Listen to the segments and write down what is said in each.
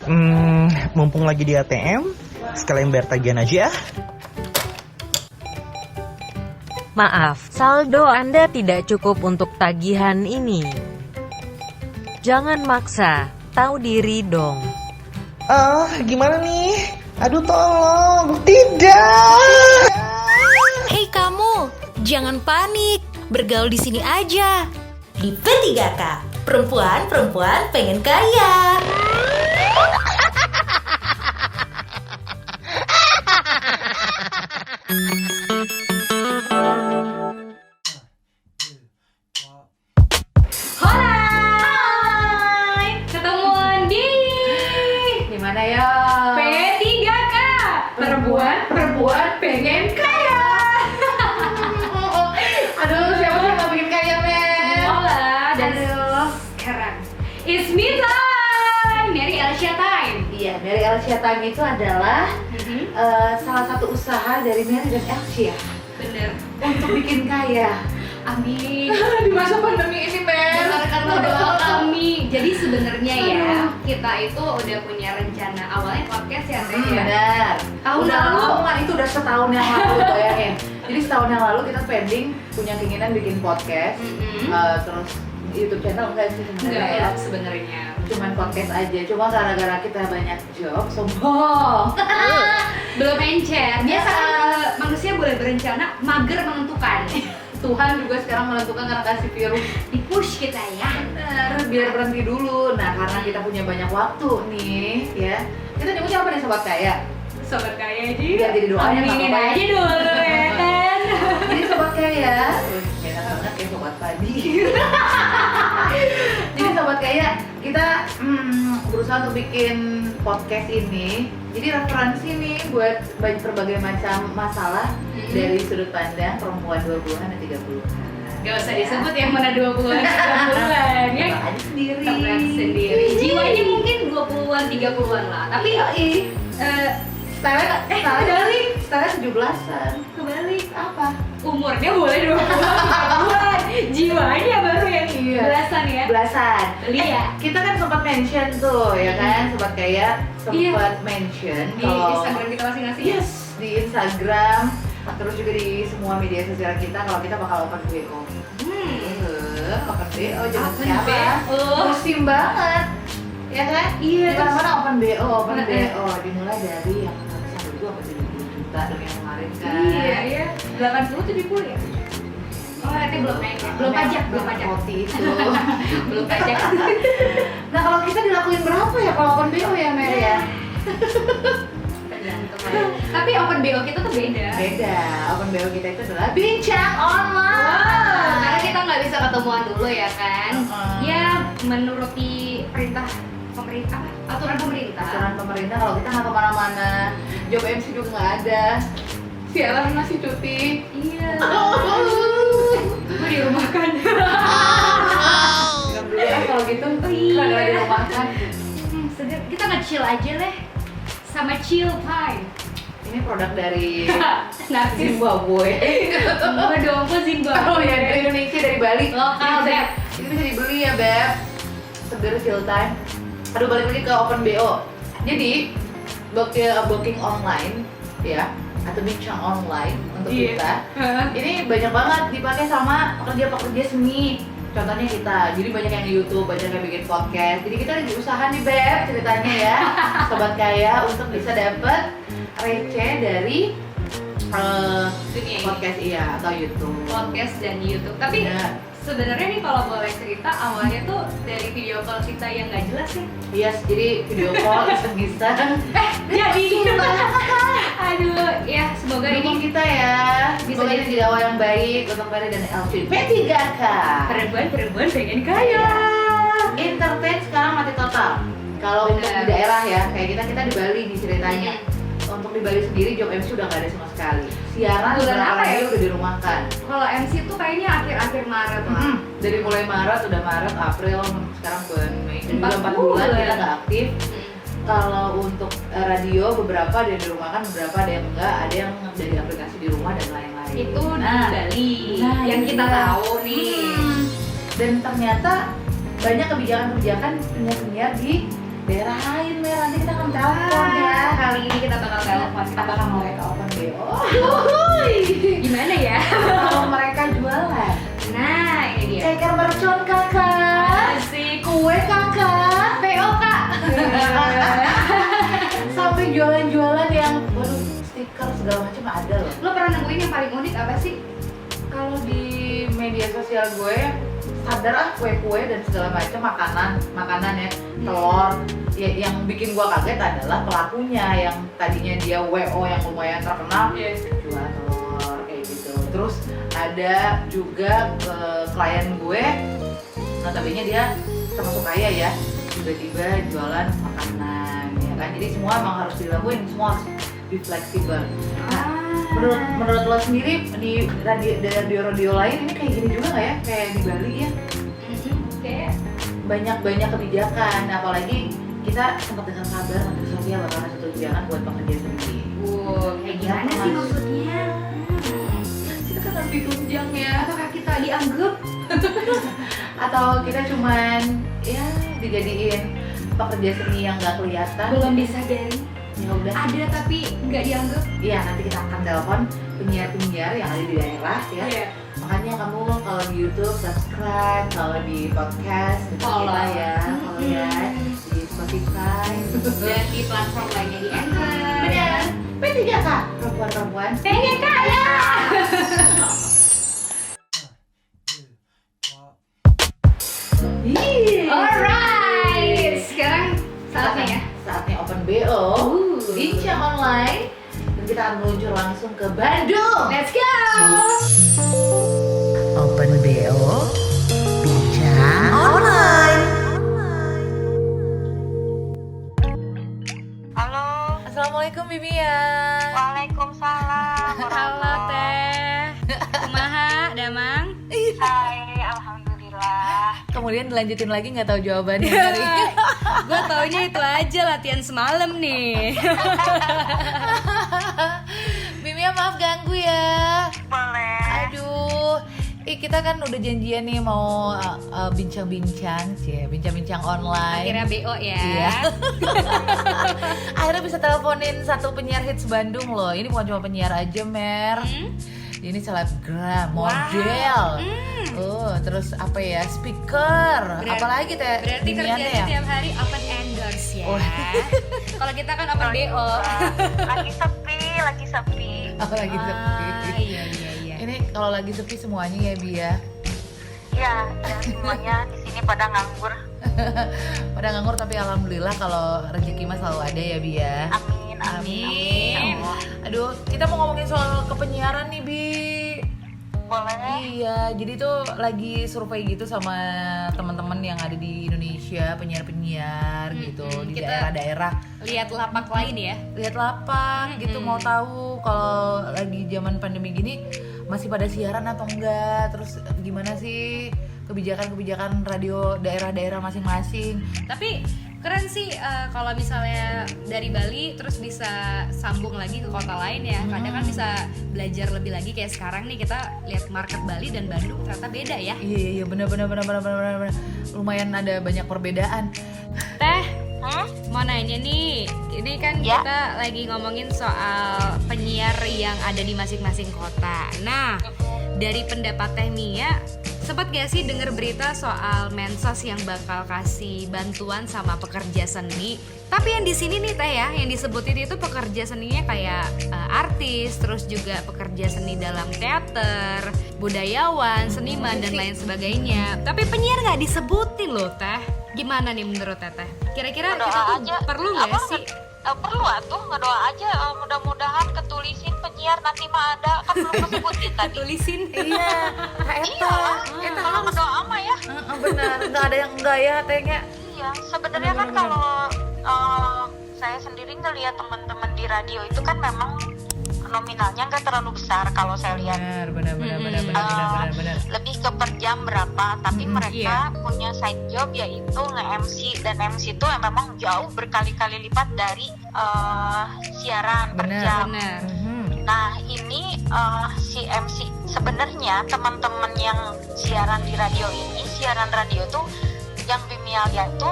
Mumpung lagi di ATM, sekalian bayar tagihan aja. Maaf, saldo Anda tidak cukup untuk tagihan ini. Jangan maksa, tahu diri dong. Gimana nih? Aduh tolong, tidak. Hei kamu, jangan panik. Bergaul di sini aja. Di P3K, perempuan pengen kaya. Hai, ketemuan di Gimana ya? P3K, perempuan pengen kaya. Aduh, siapa sih yang gak bikin kaya, men? Hola, dan sekarang it's me time, Mary Elsia time. Iya, Mary Elsia Time itu adalah salah satu usaha dari Mary dan Elsia Bener, untuk bikin kaya. amin. Di masa pandemi ini, men. Karena doa kami. Jadi sebenarnya ya, kita itu udah punya rencana awalnya podcast ya, Teh ya. Benar. Tahun Udah lalu. lama, itu udah setahun yang lalu, bayangin. Jadi setahun yang lalu kita spending punya keinginan bikin podcast, terus YouTube channel enggak sih sebenarnya Enggak ya? ya sebenarnya. Cuman podcast aja, cuma gara-gara kita banyak job, sombong. Belum encer. Biasa kan manusia boleh berencana, mager menentukan. Tuhan juga sekarang menentukan karena kasih virus. Di push kita ya. Bener, biar berhenti dulu. Nah, karena kita punya banyak waktu nih, ya. Kita nyebutnya apa nih Sobat Kaya? Sobat kaya aja. Biar jadi doanya nggak aminin apa-apa. aja dulu ya kan. Jadi Sobat Kaya, enak banget ya Sobat Padi. Jadi Sobat Kaya, kita berusaha untuk bikin podcast ini. Jadi referensi nih buat berbagai macam masalah dari sudut pandang perempuan 20-an dan 30-an. Gak usah disebut yang mana 20-an, 30-an ya. Tebak aja sendiri. Tebak sendiri. Jiwanya mungkin 20-an, 30-an lah. Tapi Style-nya kebalik, style-nya 17-an. kebalik. Apa? Umurnya boleh 20-an, 30-an. Jiwanya baru yang Iya. belasan ya. Belasan. Iya. Kita kan sempat mention tuh, ya kan, Sobat Kaya sempat mention Di kalau Instagram kita masing-masing. yes, di Instagram, terus juga di semua media sosial kita kalau kita bakal open BO. Open BO jangan Open siapa? BO. Musim banget, ya kan? Iya, Di mana-mana open BO, open Nah, BO. Dimulai dari yang sampai dulu apa 70 juta dong yang kemarin kan? Iya, iya. 80 70 ya? Oh, nanti belum naik ya? Belum pajak, belum pajak. Roti itu. Belum pajak. Nah kalau kita dilakuin berapa ya kalau open BO ya Mary ya? Tergantung aja. Tapi open BO kita tuh beda. Beda, open BO kita itu adalah bincang online. Wow, karena kita nggak bisa ketemuan dulu ya kan? Ya, menuruti perintah pemerintah, aturan pemerintah. Aturan pemerintah kalau kita nggak kemana-mana, job MC juga nggak ada. Siaran masih cuti. Iya. Gue dirumahkan. Dulu ya kalau gitu, Oh, iya. karena di rumah kan. Sedih. Kita nge-chill aja deh. Sama chill time. Ini produk dari Narsis. Zimbabwe. Enggak dong, kok Zimbabwe. Oh ya dari Indonesia, dari Bali. Lokal, Ini bisa- Beb. Ini bisa dibeli ya Beb. Seger chill time. Aduh balik lagi ke open BO. Jadi booking online ya atau bincang online untuk Iya. kita. Ini banyak banget dipakai sama pekerja-pekerja seni. Contohnya kita, jadi banyak yang di YouTube, banyak yang bikin podcast. Jadi kita lagi usaha nih Beb ceritanya ya, Sobat Kaya untuk bisa dapet receh dari Dunia ini. podcast iya atau YouTube. Podcast dan YouTube. Tapi Benar. sebenarnya nih kalau boleh cerita awalnya tuh dari video call kita yang nggak jelas ya. Yes, jadi video call iseng-iseng. Jadi aduh ya semoga Dukung ini kita ya. Bisa Semoga ini jadi- jadi awal yang baik untuk Mary dan Elvin. P3K. perempuan pengen kaya. Entertain sekarang mati total. Kalau untuk Benar. di daerah ya, kayak kita di Bali nih ceritanya. Untuk di Bali sendiri job MC udah nggak ada sama sekali. Siaran Bulan beberapa apa ya? radio udah dirumahkan. Kalau MC tuh kayaknya akhir-akhir Maret lah. Dari mulai Maret udah Maret, April, sekarang bulan Mei. Dan juga 4 4 bulan bulan. kita nggak aktif. Kalau untuk radio beberapa ada yang dirumahkan, beberapa ada yang enggak, ada yang dari aplikasi di rumah dan lain-lain. Itu di Nah, Bali nah, yang itu kita dia. tahu nih. Dan ternyata banyak kebijakan-kebijakan penyiar-penyiar di daerah lain, Mer. Nanti kita akan telepon ya. Kali ini kita bakal telepon. Kita bakal mereka open BO. Gimana ya? Kalau mereka jualan. Nah, ini dia. Ceker mercon kakak. Asik. Kue kakak. PO Kak. Sampai jualan-jualan yang waduh, stiker segala macam ada loh. Lo pernah nemuin yang paling unik apa sih? Kalau di media sosial gue sadar kue-kue dan segala macam makanan ya, telur. Ya, yang bikin gue kaget adalah pelakunya yang tadinya dia WO yang lumayan terkenal, jual telur kayak gitu. Terus ada juga klien gue, notabene dia termasuk kaya ya, tiba-tiba jualan makanan, ya kan? Jadi semua emang harus dilakuin, semua harus be fleksibel. Nah, menurut lo sendiri di radio lain ini kayak gini juga nggak ya? Kayak di Bali ya? Kayak Banyak kebijakan, apalagi kita sempat dengar kabar Menteri Sosial bakal ada satu kebijakan buat pekerja sendiri. kayak gimana sih maksudnya? Kita kan harus ditunjang ya, Apakah kita dianggap? atau kita cuman ya dijadiin pekerja seni yang nggak kelihatan? Belum disadari. Ya udah. Ada tapi nggak dianggap. Iya, nanti kita akan telepon penyiar-penyiar yang ada di daerah ya. Iya. Makanya kamu kalau di YouTube subscribe, kalau di podcast Follow. kita ya, follow ya, di Spotify. Dan di platform lainnya di Anchor. Benar. P3K, perempuan-perempuan. Pengen kaya. Alright, sekarang saatnya ya. Saatnya open BO, bincang online, dan kita akan meluncur langsung ke Bandung. Let's go. Open BO, bincang online. Halo, Assalamualaikum Bibi ya. waalaikumsalam. Halo Teh. Kumaha, Damang? Hai, alhamdulillah. Kemudian dilanjutin lagi nggak tahu jawabannya hari ini. Gue taunya itu aja latihan semalam nih. Bibi ya maaf ganggu ya. Boleh. Aduh, kita kan udah janjian nih mau bincang-bincang online. Akhirnya BO ya. Iya. Akhirnya bisa teleponin satu penyiar hits Bandung loh. Ini bukan cuma penyiar aja, Mer. Ini selebgram, model. Terus apa ya? Speaker. Apalagi teh? Berarti Diniannya kerjanya ya? tiap hari open endorse ya. Oh. Kalau kita kan open BO. Lagi sepi. Oh, lagi sepi. Iya. Ini kalau lagi sepi semuanya ya, Bi ya. Ya, semuanya di sini pada nganggur. Pada nganggur tapi alhamdulillah kalau rezeki mah selalu ada ya, Bi ya. Amin. Aduh, kita mau ngomongin soal kepenyiaran nih, Bi. Boleh. Iya, jadi tuh lagi survei gitu sama teman-teman yang ada di Indonesia, penyiar-penyiar gitu di kita daerah-daerah. lihat lapak lain ya. Lihat lapak gitu, mau tahu kalau lagi zaman pandemi gini masih pada siaran atau enggak, terus gimana sih kebijakan-kebijakan radio daerah-daerah masing-masing. Tapi keren sih kalau misalnya dari Bali terus bisa sambung lagi ke kota lain ya. Kadang kan bisa belajar lebih lagi kayak sekarang nih kita lihat market Bali dan Bandung ternyata beda ya. Iya, benar. Lumayan ada banyak perbedaan. Teh, mau nanya nih, ini kan Ya. kita lagi ngomongin soal penyiar yang ada di masing-masing kota. Nah, dari pendapat Teh Mia, sempat gak sih denger berita soal Mensos yang bakal kasih bantuan sama pekerja seni? Tapi yang di sini nih Teh ya, yang disebutin itu pekerja seninya kayak artis, terus juga pekerja seni dalam teater, budayawan, seniman dan lain sebagainya. Tapi penyiar nggak disebutin loh Teh. Gimana nih menurut Teteh? Kira-kira Ngedoa kita tuh aja. perlu nggak Apa, sih? perlu atuh ngedoa aja. Mudah-mudahan ketulisin penyiar nanti mah ada, kan belum kesebutin tadi. Tulisin. Iya, Iya, kalau ngedoa mah ya. benar, nggak ada yang enggak ya, tehnya. Iya, sebenarnya kan kalau saya sendiri ngelihat teman-teman di radio itu kan memang nominalnya nggak terlalu besar kalau saya lihat. Benar. Lebih ke per jam berapa, tapi mereka iya. punya side job yaitu nge-MC, dan MC itu memang jauh berkali-kali lipat dari siaran per Benar. jam. Benar. Nah ini si MC sebenarnya teman-teman yang siaran di radio ini, siaran radio tuh yang Bimialia itu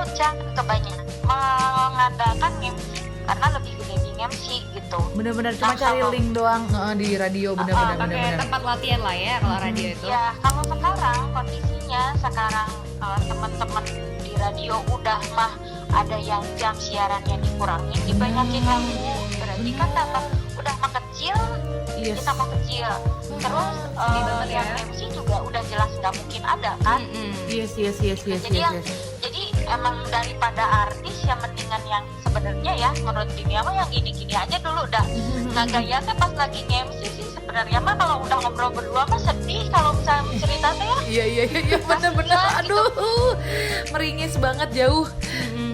kebanyakan mengandalkan MC karena lebih gede di MC gitu. Bener-bener cuma Nah, cari kalau- link doang di radio, bener-bener pakai bener-bener. tempat latihan lah ya kalau radio itu. Ya kalau sekarang kondisinya teman-teman di radio udah mah ada yang jam siarannya dikurangin, dibanyakin lagu, berarti kan tambah udah mah kecil, Yes. kita mau kecil. Terus Sedih banget ya. yang MC juga udah jelas nggak mungkin ada kan. Yes. Jadi emang daripada artis yang mendingan yang sebenarnya ya menurut Dimia mah yang gini-gini aja dulu dah. Nah gayanya pas lagi nge-MC sih sebenarnya mah kalau udah ngobrol berdua mah sedih kalau misalnya cerita teh ya. Iya bener-bener. Aduh, meringis banget jauh.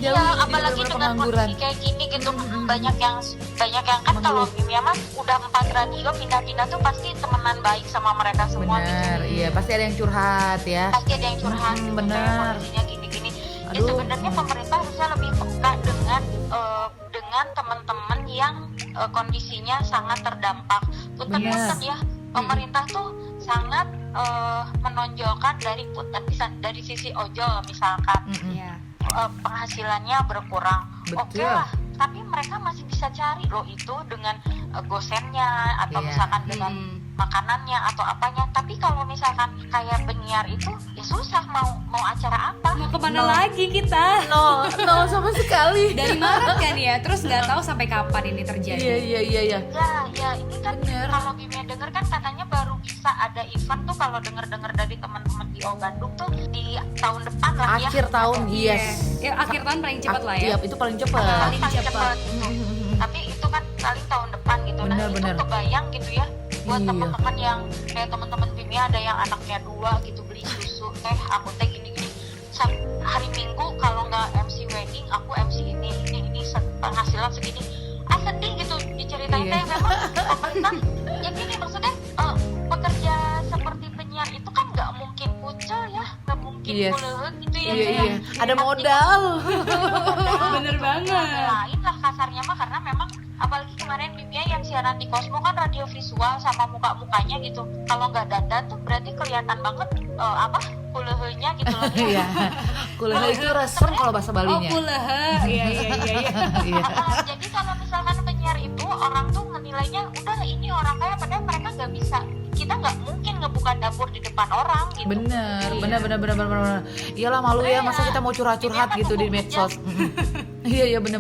Ya, Jadi apalagi bener-bener dengan pengangguran. kondisi kayak gini gitu, banyak yang kan kalau Dimia mah udah 4 radio pindah-pindah tuh pasti temenan baik sama mereka semua gitu. Bener, iya pasti ada yang curhat ya. Pasti ada yang curhat gitu, bener. kayak kondisinya gini-gini. Ya Aduh. sebenarnya pemerintah harusnya lebih peka dengan teman-teman yang kondisinya sangat terdampak. Punten-punten ya, pemerintah tuh sangat menonjolkan dari sisi ojol misalkan. Iya. Penghasilannya berkurang. Oke Betul. lah, tapi mereka masih bisa cari loh itu dengan gosennya atau Iya. misalkan dengan makanannya atau apanya. Tapi kalau misalkan kayak penyiar itu ya susah mau acara apa. Mau kemana lagi kita? No sama sekali. Dari Maret kan ya, terus nggak tahu sampai kapan ini terjadi. Iya. Ya ini kan Bener. kalau Bimia denger kan katanya baru bisa ada event tuh kalau denger dari teman-teman di Bandung tuh di tahun depan lah ya. Akhir tahun, yes. Ya, akhir tahun paling cepat lah ya. Iya, itu paling cepat. Paling cepat. cepat gitu. Tapi itu kan paling tahun depan gitu. Nah Bener. itu kebayang gitu ya buat Iya. teman-teman yang kayak teman-teman Bimia ada yang anaknya 2 gitu beli susu aku teh gini-gini. Hari Minggu kalau nggak MC wedding aku MC ini penghasilan segini. Sedih gitu diceritain Iya. teh memang pemerintah ya gini maksudnya pekerja seperti penyiar itu kan nggak mungkin kucel ya, nggak mungkin Yes. kuleut gitu ya. Iya. Ada modal. Bener banget. Lain lah kasarnya mah karena memang apalagi kemarin Bimia yang siaran di Cosmo kan radio visual sama muka-mukanya gitu. Kalau nggak dandan tuh berarti kelihatan banget kuleheunya gitu loh. Iya. Kuliah itu resem kalau bahasa Oh, Balinya. kulehe. Iya. Iya. Jadi kalau misalkan penyiar itu orang tuh menilainya udah ini orang kaya padahal mereka nggak bisa. Kita nggak mungkin ngebuka dapur di depan orang gitu. Bener. Iyalah malu ya, masa kita mau curhat-curhat gitu di medsos. Iya bener.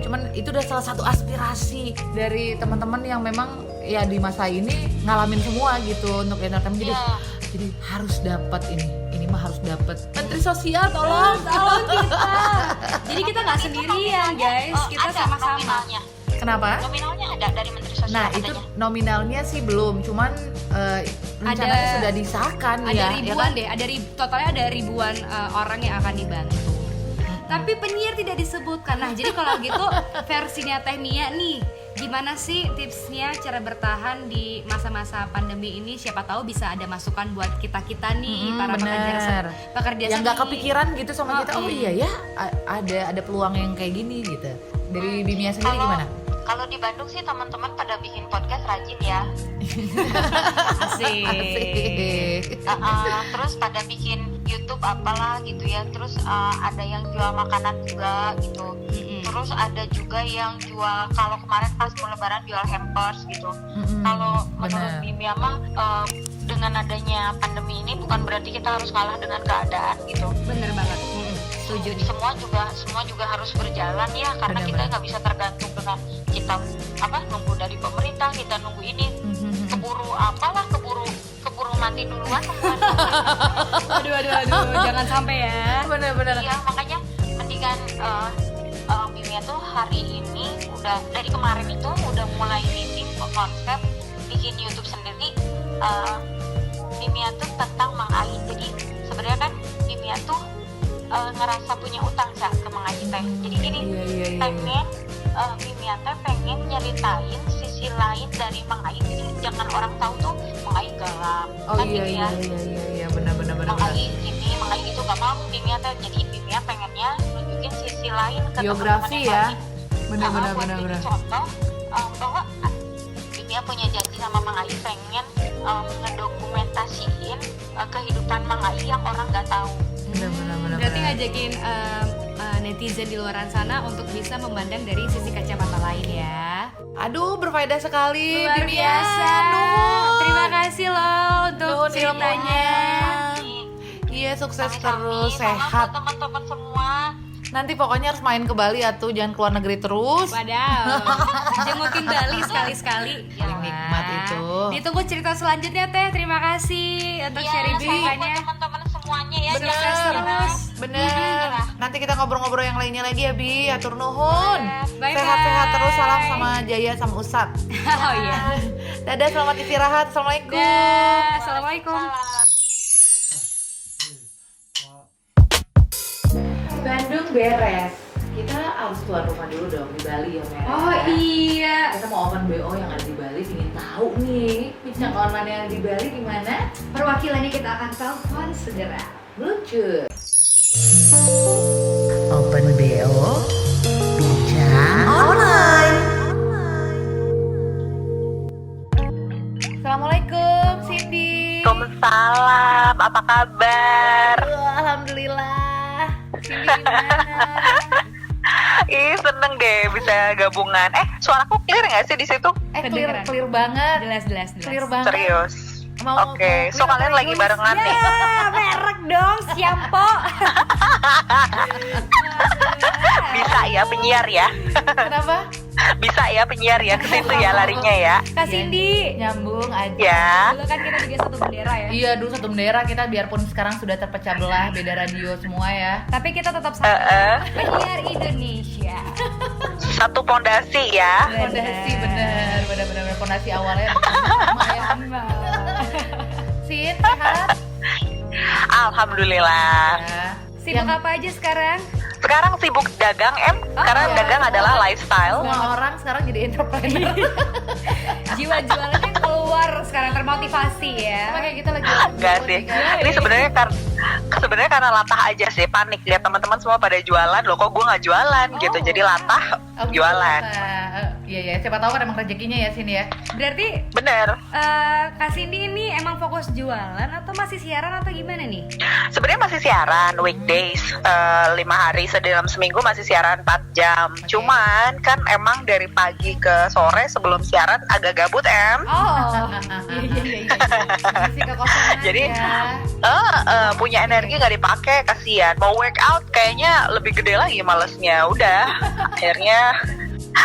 Cuman itu udah salah satu aspirasi dari teman-teman yang memang ya di masa ini ngalamin semua gitu untuk entertainment. Jadi harus dapat ini mah harus dapat. Menteri Sosial tolong. kita. Jadi kita nggak sendirian guys, kita Ada sama-sama. nominalnya. Kenapa? Nominalnya ada dari Menteri Sosial Nah katanya. itu nominalnya sih belum, cuman rencananya Ada- sudah disahkan Ada ya. ribuan deh, totalnya ada ribuan orang yang akan dibantu. Tapi penyiar tidak disebutkan. Nah, jadi kalau gitu versinya Teh Mia nih, gimana sih tipsnya cara bertahan di masa-masa pandemi ini? Siapa tahu bisa ada masukan buat kita nih para pekerja yang nggak kepikiran gitu sama kita. Oh Mm. iya ya, ada peluang yang kayak gini gitu. Dari Bimia sendiri gimana? Kalau di Bandung sih teman-teman pada bikin podcast rajin ya. Asik. Terus pada bikin YouTube apalah gitu ya. Terus ada yang jual makanan juga gitu. Terus ada juga yang jual, kalau kemarin pas mau lebaran jual hampers gitu. Kalau menurut bener. Bimia mah dengan adanya pandemi ini bukan berarti kita harus kalah dengan keadaan gitu. Bener banget. Setuju nih. Semua juga harus berjalan ya, karena Benar, kita benar. nggak bisa tergantung dengan kita nunggu dari pemerintah, kita nunggu ini keburu mati duluan. Aduh, jangan sampai ya. Bener. Iya, makanya mendingan Bimia tuh hari ini udah dari kemarin itu udah mulai bikin konsep bikin YouTube sendiri. Bimia tuh tentang Mang Ai. Jadi sebenarnya kan Bimia tuh ngerasa punya utang ke Mang Ai teh. Jadi gini, Iya. pengen Bimia teh pengen nyeritain sisi lain dari Mang Ai. Jadi jangan orang tahu tuh Mang Ai galak. Oh Kan iya, bener. Mang Ai ini, Mang Ai itu gak mau Bimia teh. Jadi Bimia pengennya nunjukin sisi lain ke Biografi teman-teman yang ya. lain. Buat Bener. bikin contoh bahwa Bimia punya janji sama Mang Ai pengen ngedokumentasiin kehidupan Mang Ai yang orang nggak tahu. Benar-benar. Berarti ngajakin netizen di luar sana untuk bisa memandang dari sisi kacamata lain ya. Aduh, berfaedah sekali. Luar Bimia. biasa. Nuhun. Terima kasih loh untuk Nuhun ceritanya. Iya, sukses Sami-sami. terus, Salam sehat. buat teman-teman semua. Nanti pokoknya harus main ke Bali atuh, jangan keluar negeri terus. Wadaw, jengukin Bali sekali-sekali. Paling nikmat itu. Ditunggu cerita selanjutnya Teh. Terima kasih untuk Iya, sharing salam buat ceritanya. teman-teman semuanya ya. Bener. Jangan terus. Bener. Nanti kita ngobrol-ngobrol yang lainnya lagi ya, Bi. Atur nuhun. Bye-bye. Sehat-sehat terus. Salam sama Jaya sama Usat. Oh iya. Dadah, selamat istirahat. Assalamualaikum. Dah. Assalamualaikum. Bandung beres. Kita harus tuan rumah dulu dong di Bali ya, Mer. Oh iya. Kita mau open BO yang ada di Bali, ingin tahu nih bincang online yang ada di Bali gimana? Perwakilannya kita akan telepon segera. Lucu. Open BO, bincang online. Assalamualaikum, Cindy. Waalaikumsalam, apa kabar? Alhamdulillah. Cindy gimana? Ih, seneng deh bisa gabungan. Suaraku clear nggak sih di situ? Kedengeran. Clear banget. Jelas. Clear banget. Serius? Mau- Oke, mau so clear kalian apa lagi dulu? barengan nih? Merek dong, Siampo. Bisa ya penyiar ya? Kenapa? Bisa ya penyiar ya ke situ ya larinya ya? Kak Cindy. Nyambung aja. Ya. Dulu kan kita juga satu bendera ya. Iya, dulu satu bendera kita, biarpun sekarang sudah terpecah belah, beda radio semua ya. Tapi kita tetap satu. Penyiar Indonesia. Satu pondasi ya. Fondasi bener fondasi awalnya sama ya. Sin, sehat? Alhamdulillah. Ya. Sibuk apa aja sekarang? Sekarang sibuk dagang karena iya. dagang adalah lifestyle. Semua orang sekarang jadi entrepreneur. Jiwa jualannya keluar sekarang, termotivasi ya. Sama kayak kita lagi Enggak sih. Ini sebenarnya karena latah aja sih, panik lihat teman-teman semua pada jualan, loh kok gue nggak jualan gitu. Jadi latah jualan. Iya, siapa tahu kan emang rezekinya ya sini ya. Berarti Bener. Kak Cindy ini emang fokus jualan atau masih siaran atau gimana nih? Sebenarnya masih siaran weekdays 5 hari dalam seminggu masih siaran 4 jam. Cuman kan emang dari pagi ke sore sebelum siaran agak gabut Oh, Iya. Isi kekosongan. Jadi, ya. punya energi nggak dipakai, kasihan. Mau workout kayaknya lebih gede lagi malesnya. Udah akhirnya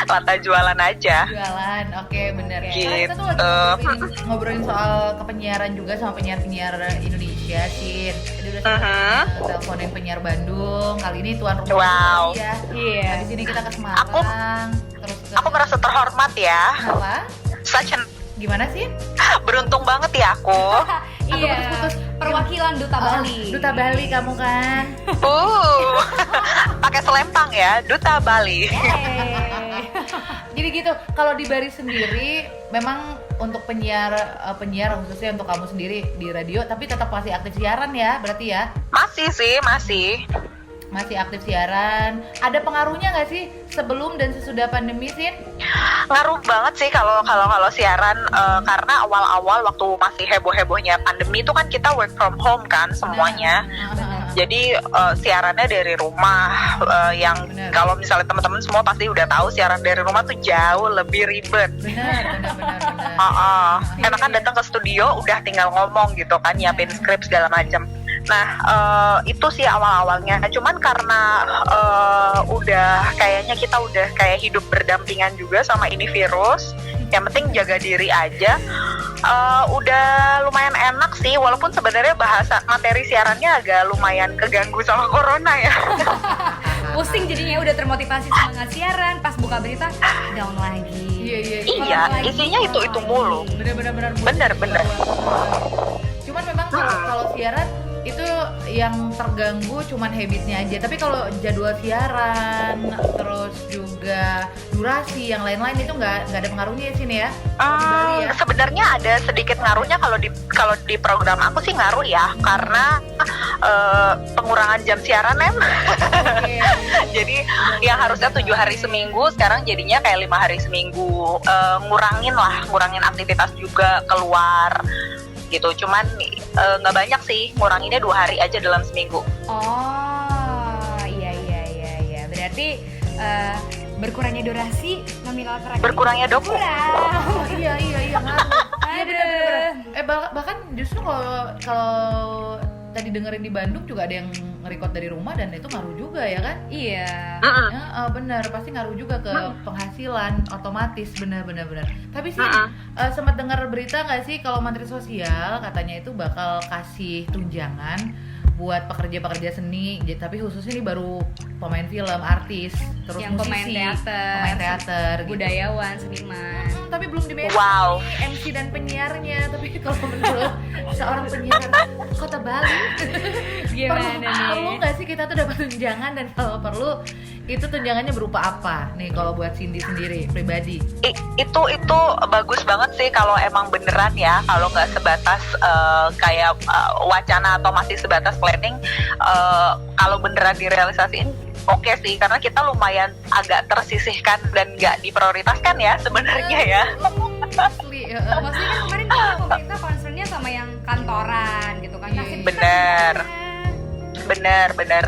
latah jualan aja. Jualan, oke bener. Gitu. Kita tuh lagi ngobrolin soal kepenyiaran juga sama penyiar-penyiar Indonesia, Sin. Jadi udah teleponin penyiar Bandung. Kali ini tuan rumah Wow. Bali ya. Iya. Habis ini kita ke Semarang. Terus ke Aku merasa terhormat ya. Kenapa? Gimana sih? Beruntung banget ya aku. Iya. Perwakilan Duta Bali. Duta Bali kamu kan. Pakai selempang ya, Duta Bali. Jadi gitu, kalau di Bali sendiri memang untuk penyiar khususnya untuk kamu sendiri di radio, tapi tetap masih aktif siaran ya, berarti ya? Masih sih, Masih aktif siaran. Ada pengaruhnya nggak sih sebelum dan sesudah pandemi, Sin? Ngaruh banget sih kalau siaran, karena awal-awal waktu masih heboh-hebohnya pandemi itu kan kita work from home kan semuanya. Jadi siarannya dari rumah, yang Bener. kalau misalnya teman-teman semua pasti udah tahu siaran dari rumah tuh jauh lebih ribet. Benar. Karena kan datang ke studio udah tinggal ngomong gitu kan, nyiapin skrip segala macam. Nah, itu sih awal-awalnya. Cuman karena kayaknya kita udah kayak hidup berdampingan juga sama ini virus. Yang penting jaga diri aja. Udah lumayan enak sih, walaupun sebenarnya materi siarannya agak lumayan keganggu sama corona ya. Pusing jadinya, udah termotivasi semangat siaran, pas buka berita down lagi. Iya, isinya itu mulu. Bener. Cuman memang kalau siaran itu yang terganggu cuman habitnya aja. Tapi kalau jadwal siaran, terus juga durasi yang lain-lain itu nggak ada pengaruhnya ya sini ya? Di Bali ya? Sebenarnya ada sedikit ngaruhnya kalau di program aku sih ngaruh ya, karena pengurangan jam siaran Oke. Jadi yang harusnya 7 hari seminggu sekarang jadinya kayak 5 hari seminggu. Ngurangin aktivitas juga keluar gitu. Cuman nggak banyak sih, nguranginnya 2 hari aja dalam seminggu. Oh, iya. Berarti berkurangnya durasi nominal kerak. Berkurangnya doku. Oh, iya ngaruh. Iya Aduh. bener. Bahkan justru kalau tadi dengerin di Bandung juga ada yang nge-record dari rumah dan itu ngaruh juga ya kan? Iya. Ya, bener, pasti ngaruh juga ke penghasilan otomatis, bener. Tapi sih sempat dengar berita nggak sih kalau Menteri Sosial katanya itu bakal kasih tunjangan buat pekerja-pekerja seni, tapi khususnya ini baru pemain film, artis, terus Yang pemain musisi, teater, gitu. budayawan, seniman. Tapi belum di Wow. MC dan penyiarnya. Tapi kalau menurut seorang penyiar Kota Bali, Gimana perlu nih? nggak sih kita tuh dapat tunjangan, dan kalau perlu itu tunjangannya berupa apa nih kalau buat Cindy sendiri pribadi? Itu bagus banget sih kalau emang beneran ya, kalau nggak sebatas kayak wacana atau masih sebatas planning. Kalau beneran direalisasiin oke sih, karena kita lumayan agak tersisihkan dan nggak diprioritaskan ya sebenarnya ya. Asli, Maksudnya kan kemarin kan pemerintah concernnya sama yang kantoran gitu kan. Nasib kita Bener. gimana? Bener.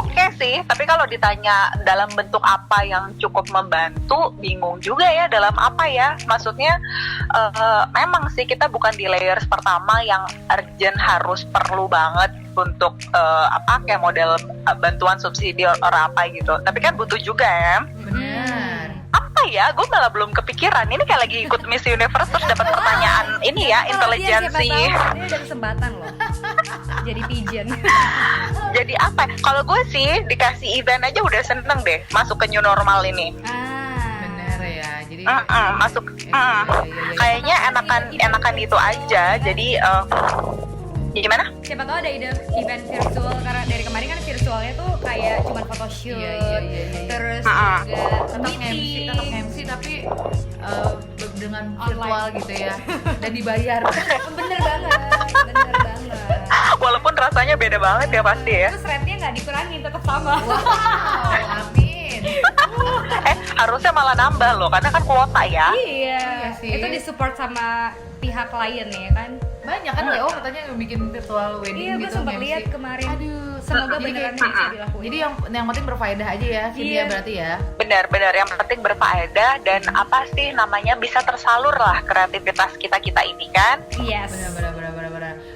Oke sih, tapi kalau ditanya dalam bentuk apa yang cukup membantu, bingung juga ya dalam apa ya. Maksudnya memang sih kita bukan di layers pertama yang urgent harus perlu banget untuk kayak model bantuan subsidi or apa gitu. Tapi kan butuh juga ya. benar. Apa ya? Gue malah belum kepikiran. Ini kayak lagi ikut Miss Universe terus dapat pertanyaan ini ya, Kalau dia intelijensi. siapa tahu dia ada kesempatan loh. Jadi pigeon. Jadi apa? Kalau gue sih dikasih event aja udah seneng deh masuk ke new normal ini. Benar ya. Jadi Masuk. iya. Kayaknya enakan itu aja. Jadi gimana? Siapa tahu ada ide event virtual, karena dari kemarin kan virtualnya tuh kayak cuma photoshoot, Iya. terus Ah. juga tetap MC tapi dengan virtual gitu ya, dan dibayar. bener banget. Walaupun rasanya beda banget ya pasti ya. Terus rate-nya nggak dikurangin, tetap sama. Wow, amin. Harusnya malah nambah loh, karena kan kuota ya. Iya, sih. itu disupport sama pihak klien ya kan. Banyak kan WO katanya bikin virtual wedding Iya, gue gitu. sempat MC. lihat kemarin. Aduh, Semoga jadi beneran kayak- bisa dilakuin. Jadi yang penting berfaedah aja ya, Cynthia Iya. berarti ya. Benar, yang penting berfaedah dan apa sih namanya bisa tersalur lah kreativitas kita ini kan. Yes. Benar.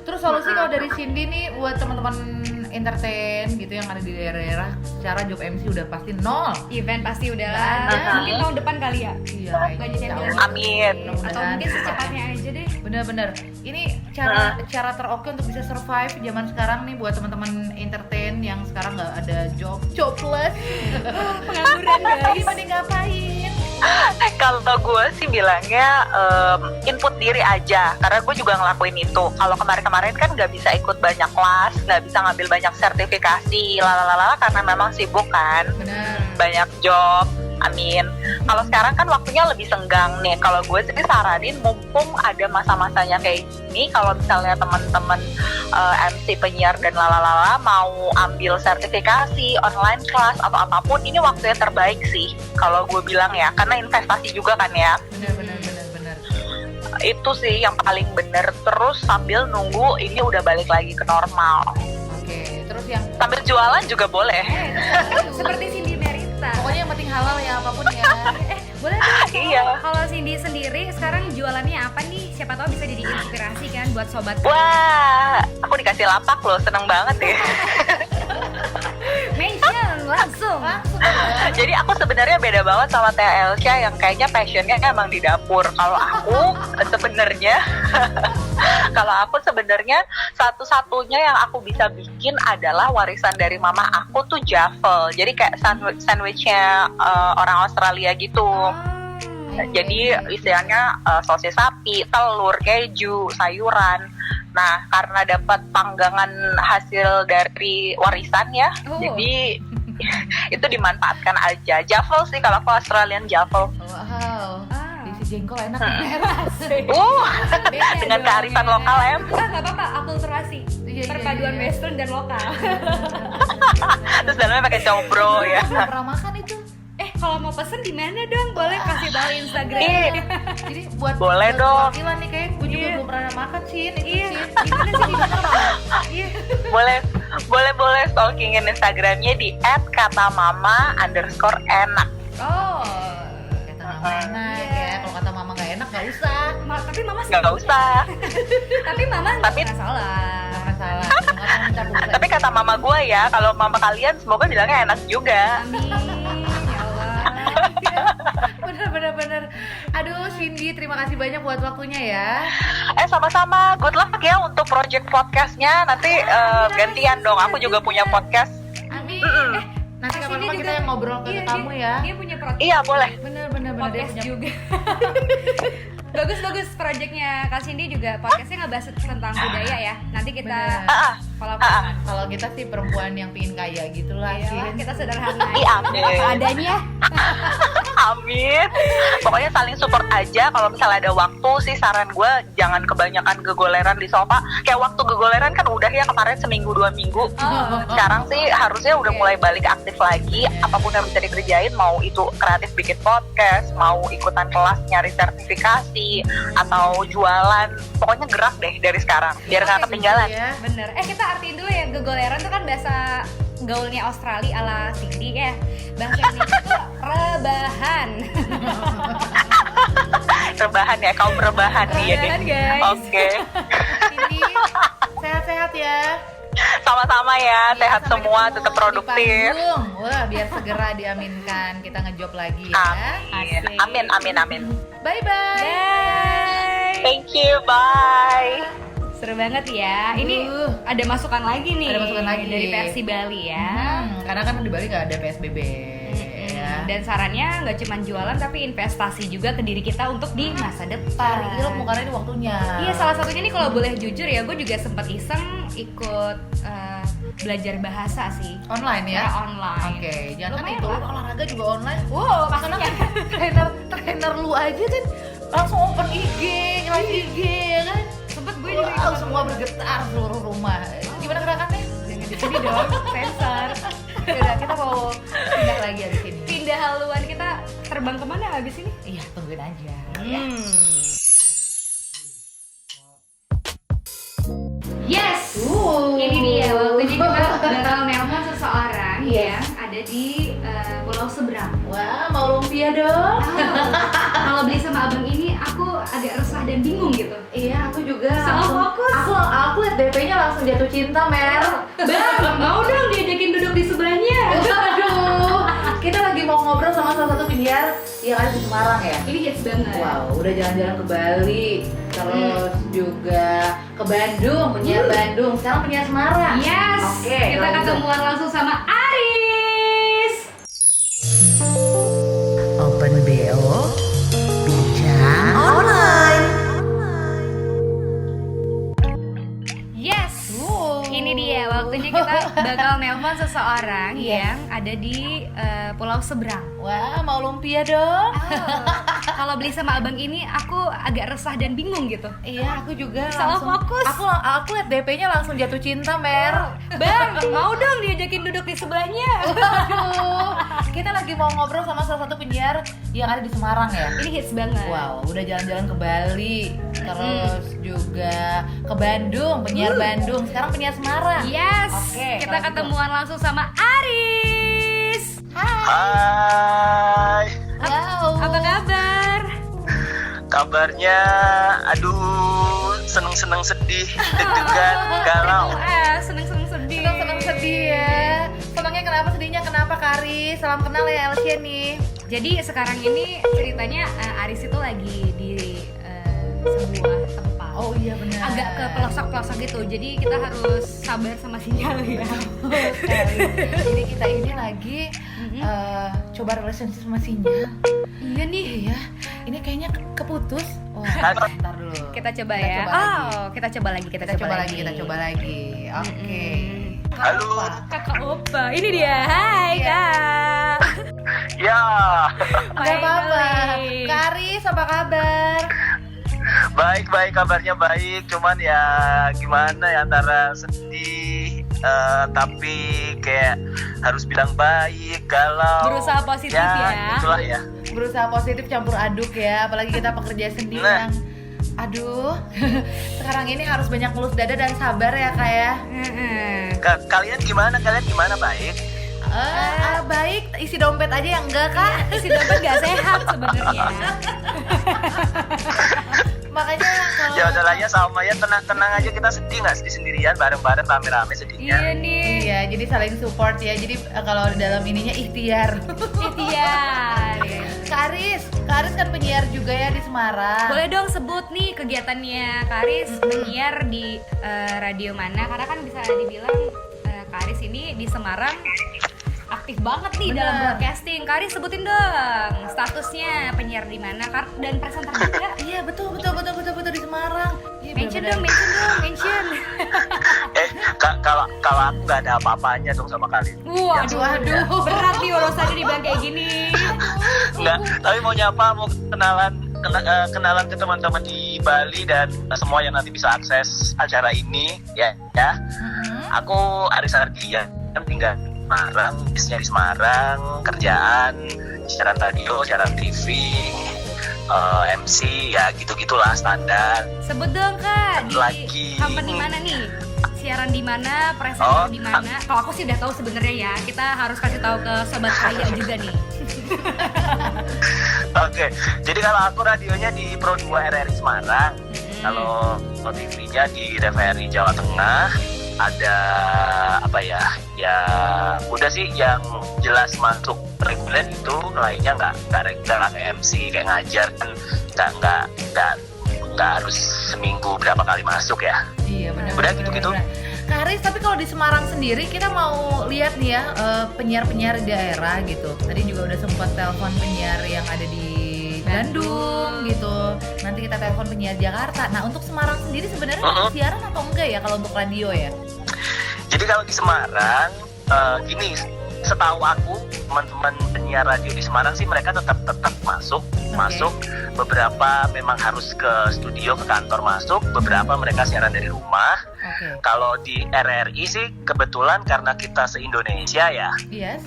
Terus solusi kalau dari Cindy nih buat teman-teman entertain gitu yang ada di daerah, secara job MC udah pasti nol. Event pasti udah Nggak lah. ada. Mungkin tahun depan kali ya. Iya, Nggak jadi ambil insya lagi. Amin. Mudah-mudahan. Atau mungkin secepatnya aja deh. Bener. Ini cara teroke untuk bisa survive zaman sekarang nih buat teman-teman entertain yang sekarang nggak ada jobless. Pengangguran guys. Gimana ngapain? Kalau gue sih bilangnya input diri aja, karena gue juga ngelakuin itu. Kalau kemarin kan nggak bisa ikut banyak kelas, nggak bisa ngambil banyak sertifikasi, lalalala, karena memang sibuk kan, Benar. banyak job. Amin. Kalau sekarang kan waktunya lebih senggang nih. Kalau gue sih saranin mumpung ada masa-masanya kayak gini, kalau misalnya teman-teman MC penyiar dan lalalala mau ambil sertifikasi, online class atau apapun, ini waktu yang terbaik sih kalau gue bilang ya, karena investasi juga kan ya. Benar. Itu sih yang paling bener. Terus sambil nunggu ini udah balik lagi ke normal. Oke, terus yang Sambil jualan juga boleh. Seperti Cindy Merita. pokoknya yang penting halal ya apapun ya. Boleh dong. Iya. Kalau Cindy sendiri sekarang jualannya apa nih? Siapa tahu bisa jadi inspirasi kan buat sobat. Wah, aku dikasih lapak loh, seneng banget ya. Mention langsung. Jadi aku sebenarnya beda banget sama Tia Elcia yang kayaknya passionnya emang di dapur. Kalau aku sebenarnya satu-satunya yang aku bisa bikin adalah warisan dari mama aku tuh Javel. Jadi kayak sandwichnya orang Australia gitu. Jadi isiannya sosis sapi, telur, keju, sayuran. Nah, karena dapat panggangan hasil dari warisan ya, jadi itu dimanfaatkan aja. Javel sih kalau aku Australian Javel. Wow. Diisi jengkol enak. Dengan kearifan lokal em. Nggak apa-apa, akulturasi. Iya. Perpaduan western dan lokal. Terus dalamnya pakai combro ya. Belum pernah makan itu. Kalau mau pesen di mana dong? Boleh kasih tahu Instagram. Jadi buat Boleh buat dong. perwakilan nih, kayak gue juga belum pernah makan sih. Iya. Gimana sih di mana? Iya. boleh stalkingin Instagramnya di @katamama_enak. Oh. Kata mama enak ya. Kalau kata mama nggak enak nggak usah. Tapi mama Nggak usah. Tapi mama nggak Tapi- pernah salah. Nggak masalah. Nggak usah minta pulsa. Tapi kata mama gue ya, kalau mama kalian semoga bilangnya enak juga. Amin. Ya Allah. Bener. Aduh, Cindy, terima kasih banyak buat waktunya ya. Sama-sama, good luck ya untuk project podcastnya. Nanti gantian dong, aku juga punya podcast. Amin. Mm-mm. Nanti Cindy kapan-kapan kita juga- yang ngobrol ke Iya, kamu ya. Dia punya podcast Iya boleh. Bener. podcast juga. Bagus projectnya Kak Cindy juga podcastnya ngebahas tentang budaya ya. Nanti kita kalau Kalau kita sih perempuan yang pingin kaya gitulah sih. kita sederhana Iya, amin. apa adanya. Amin. Pokoknya saling support aja. Kalau misalnya ada waktu sih, saran gue jangan kebanyakan gegoleran di sofa. Kayak waktu gegoleran kan udah ya kemarin seminggu 2 minggu. Sekarang sih harusnya udah mulai balik aktif lagi. Apapun yang bisa dikerjain, mau itu kreatif bikin podcast, mau ikutan kelas nyari sertifikasi, atau jualan. Pokoknya gerak deh dari sekarang biar nggak ketinggalan. Ya. Bener. Kita artiin dulu ya, gegoleran itu kan bahasa gaulnya Australia ala Cindy ya. Bahasa Indonesia itu rebahan. Rebahan ya, kaum rebahan nih ya. Rebahan, guys. Oke. Cindy, sehat-sehat ya. Sama-sama ya, sehat Sampai semua, ketemu tetap di produktif. panggung. Wah, biar segera diaminkan kita ngejob lagi ya. Amin. Amin. Bye-bye. Bye. Thank you, bye. Seru banget ya. Ini ada masukan lagi nih. Ada masukan lagi. Dari versi Bali ya. Karena kan di Bali nggak ada PSBB. Ya. Dan sarannya nggak cuma jualan tapi investasi juga ke diri kita untuk di masa depan. Cari ilmu karena ini waktunya. Iya, salah satunya nih kalau boleh jujur ya, gue juga sempat iseng ikut belajar bahasa sih. Online ya. Secara online. Oke, jangan Lumayan itu lah. olahraga juga online. Wow, Karena pastinya. kan trainer lu aja kan langsung open IG, live IG ya kan. Sempet gue juga Wow, ikut. semua bergetar seluruh rumah. Gimana gerakannya? Jangan di sini dong, sensor. Yaudah, kita mau pindah lagi habis ini. Pindah haluan kita terbang kemana habis ini? Iya, tungguin aja. Yes. Ini dia waktunya kita bakal nelpon seseorang yang ada di pulau seberang. Wah, mau lumpia dong. Kalau beli sama abang ini aku agak resah dan bingung gitu. Iya, aku juga. Salah fokus. Aku liat DP-nya langsung jatuh cinta, Mel. Bang, mau dong diajakin duduk di sebelahnya. Aduh, kita lagi mau ngobrol sama salah satu penyiar yang ada di Semarang ya. Ini hits banget. Wow, udah jalan-jalan ke Bali, terus juga ke Bandung, penyiar Bandung, sekarang penyiar Semarang. Yes. Oke, Kita kalau gitu. ketemuan langsung sama Aris. Open BO, bincang online. Yes. Ini dia waktunya kita bakal nelpon seseorang yang ada di pulau seberang. Wah, mau lumpia dong. Kalau beli sama abang ini aku agak resah dan bingung gitu. Iya, aku juga Salah langsung. fokus. Aku liat DP-nya langsung jatuh cinta, Mer. Bang, mau dong diajakin duduk di sebelahnya. Aduh, kita lagi mau ngobrol sama salah satu penyiar yang ada di Semarang ya. Ini hits banget. Wow, udah jalan-jalan ke Bali, terus juga ke Bandung, penyiar Bandung, sekarang penyiar Semarang. Yes. Oke, Kita kalau gitu. ketemuan langsung sama Aris. Hai, Wow. Apa kabar? kabarnya aduh seneng-seneng sedih, deg-degan, galau. Seneng-seneng sedih. Senang-senang sedih ya. Senangnya kenapa, sedihnya kenapa, Kari? Salam kenal ya, Elsia nih. Jadi sekarang ini ceritanya Aris itu lagi di sebuah tempat. Oh iya benar. Agak ke pelosok-pelosok gitu. Jadi kita harus sabar sama sinyal ya. Jadi kita ini lagi coba relationship sama sinyal. Iya nih. Iya, ini kayaknya keputus. Wah, ntar dulu. Kita coba Kita ya. coba lagi. Kita coba lagi. Kita coba lagi. Oke. Halo, Kakak Opa. Ini dia. Hai, Kak. ya, Gak apa-apa. Finally. Karis, apa kabar? baik kabarnya baik, cuman ya gimana ya antara sedih, tapi kayak harus bilang baik, galau. Berusaha positif ya. Itulah ya. Berusaha positif campur aduk ya, apalagi kita pekerja seni Nah. yang aduh sekarang ini harus banyak mulus dada dan sabar ya Kak ya. Kalian gimana? Baik? Baik, isi dompet aja yang enggak Kak. Isi dompet gak sehat sebenarnya. Makanya kalau Ya udahlah ya, sama ya, tenang aja, kita sedih nggak sedih sendirian, bareng-bareng rame-rame sedihnya. Iya nih. iya, jadi saling support ya. Jadi kalau di dalam ininya ikhtiar. Ikhtiar. Kak Aris kan penyiar juga ya di Semarang. Boleh dong sebut nih kegiatannya Karis penyiar di radio mana? Karena kan bisa dibilang Karis ini di Semarang aktif banget nih Bener. dalam broadcasting. Karis sebutin dong statusnya penyiar di mana dan presenter juga. Iya betul di Semarang. Iya, Mention bener-bener. dong, mention. Kalau aku nggak ada apa-apanya dong sama kalian. Waduh, berat nih urusannya dibilang kayak gini. Nggak, tapi mau nyapa, mau kenalan ke teman-teman di Bali dan semua yang nanti bisa akses acara ini ya. Aku Aris Ardian, tinggal di Semarang, bisnisnya di Semarang, kerjaan siaran radio, siaran TV, MC ya gitu-gitulah standar. Sebut dong Kak, di Lagi. company mana nih? Siaran di mana, presenter di mana? Kalau aku sih udah tahu sebenarnya ya. Kita harus kasih tahu ke sobat kaya juga nih. Oke, jadi kalau aku radionya di Pro 2 RRI Semarang, kalau TV-nya di TVRI Jawa Tengah, ada apa ya? Ya udah sih yang jelas masuk reguler itu, lainnya nggak reguler, kayak MC, kayak ngajar kan nggak harus seminggu berapa kali masuk ya. Iya benar. Udah gitu-gitu. Kak Aris, tapi kalau di Semarang sendiri kita mau lihat nih ya penyiar-penyiar di daerah gitu. Tadi juga udah sempat telepon penyiar yang ada di Bandung gitu. Nanti kita telepon penyiar Jakarta. Nah untuk Semarang sendiri sebenarnya masih siaran atau enggak ya kalau untuk radio ya? Jadi kalau di Semarang gini, setahu aku teman-teman penyiar radio di Semarang sih mereka tetap masuk. Beberapa memang harus ke studio, ke kantor masuk, beberapa mereka siaran dari rumah. Kalau di RRI sih kebetulan karena kita se-Indonesia ya,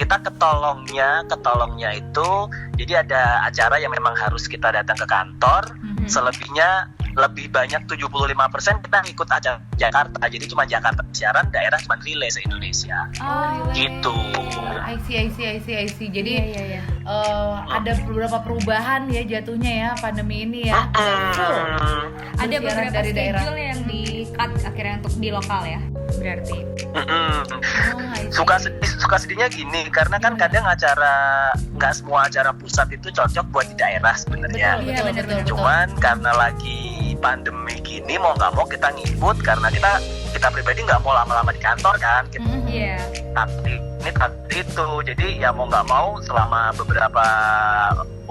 kita ketolongnya itu jadi ada acara yang memang harus kita datang ke kantor. Selebihnya lebih banyak 75% kita ikut acara Jakarta. Jadi cuma Jakarta siaran, daerah cuma relay se-Indonesia. Gitu. I see. Jadi ada beberapa perubahan ya jatuhnya ya pandemi ini ya. Ada Bersiaran beberapa dari daerah. schedule yang di-cut akhirnya untuk di lokal ya. Berarti. Suka sedihnya gini, karena kan kadang nggak semua acara pusat itu cocok buat di daerah sebenarnya. Betul. Cuman karena lagi pandemi gini, mau nggak mau kita ngikut, karena kita pribadi nggak mau lama-lama di kantor kan. Iya. Tapi ini itu, jadi ya mau nggak mau selama beberapa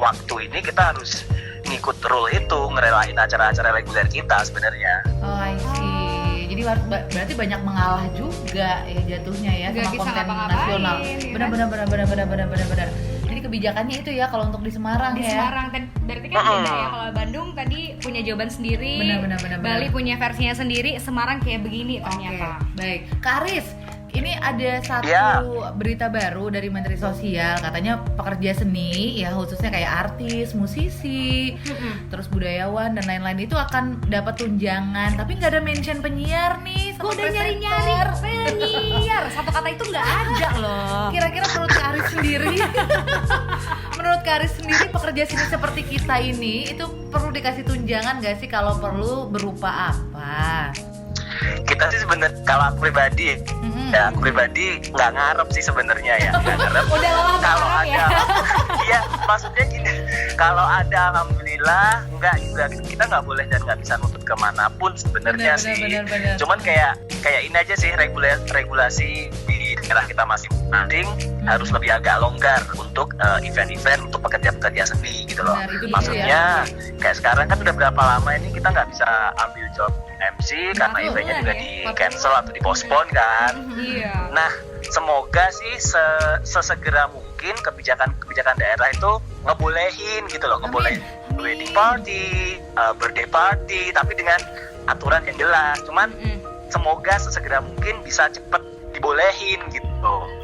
waktu ini kita harus ngikut rule itu, ngerelain acara-acara reguler kita sebenarnya. Oh, I see. Jadi berarti banyak mengalah juga ya jatuhnya ya Nggak sama bisa konten ngapa-ngapain, nasional. ya Benar. Jadi kebijakannya itu ya kalau untuk di Semarang Di ya. Semarang berarti kan beda ya. Kalau Bandung tadi punya jawaban sendiri, Benar. Bali punya versinya sendiri, Semarang kayak begini ternyata. Baik. Kak Aris, ini ada satu berita baru dari Menteri Sosial, katanya pekerja seni ya khususnya kayak artis, musisi, terus budayawan dan lain-lain itu akan dapat tunjangan, tapi nggak ada mention penyiar nih. Gue udah nyari-nyari penyiar, satu kata itu nggak ada loh. Kira-kira menurut Kak Aris sendiri, pekerja seni seperti kita ini itu perlu dikasih tunjangan nggak sih? Kalau perlu berupa apa? Kita sih sebenarnya kalau aku pribadi nggak ngarep sih sebenarnya ya, nggak ngarep. Udah lama Kalau berharap ada, iya maksudnya gini, kalau ada alhamdulillah, enggak juga kita nggak boleh dan nggak bisa nuntut kemanapun sebenarnya sih. Benar. Cuman kayak ini aja sih, regulasi di daerah kita masing-masing harus lebih agak longgar untuk event-event untuk pekerja-pekerja seni gitu loh. Benar, itu dia Maksudnya kayak sekarang kan udah berapa lama ini kita nggak bisa ambil job MC karena eventnya juga di cancel atau di postpone kan. Iya. Nah, semoga sih sesegera mungkin kebijakan daerah itu ngebolehin gitu loh, ngebolehin wedding party, birthday party, tapi dengan aturan yang jelas. Cuman semoga sesegera mungkin bisa cepet dibolehin gitu.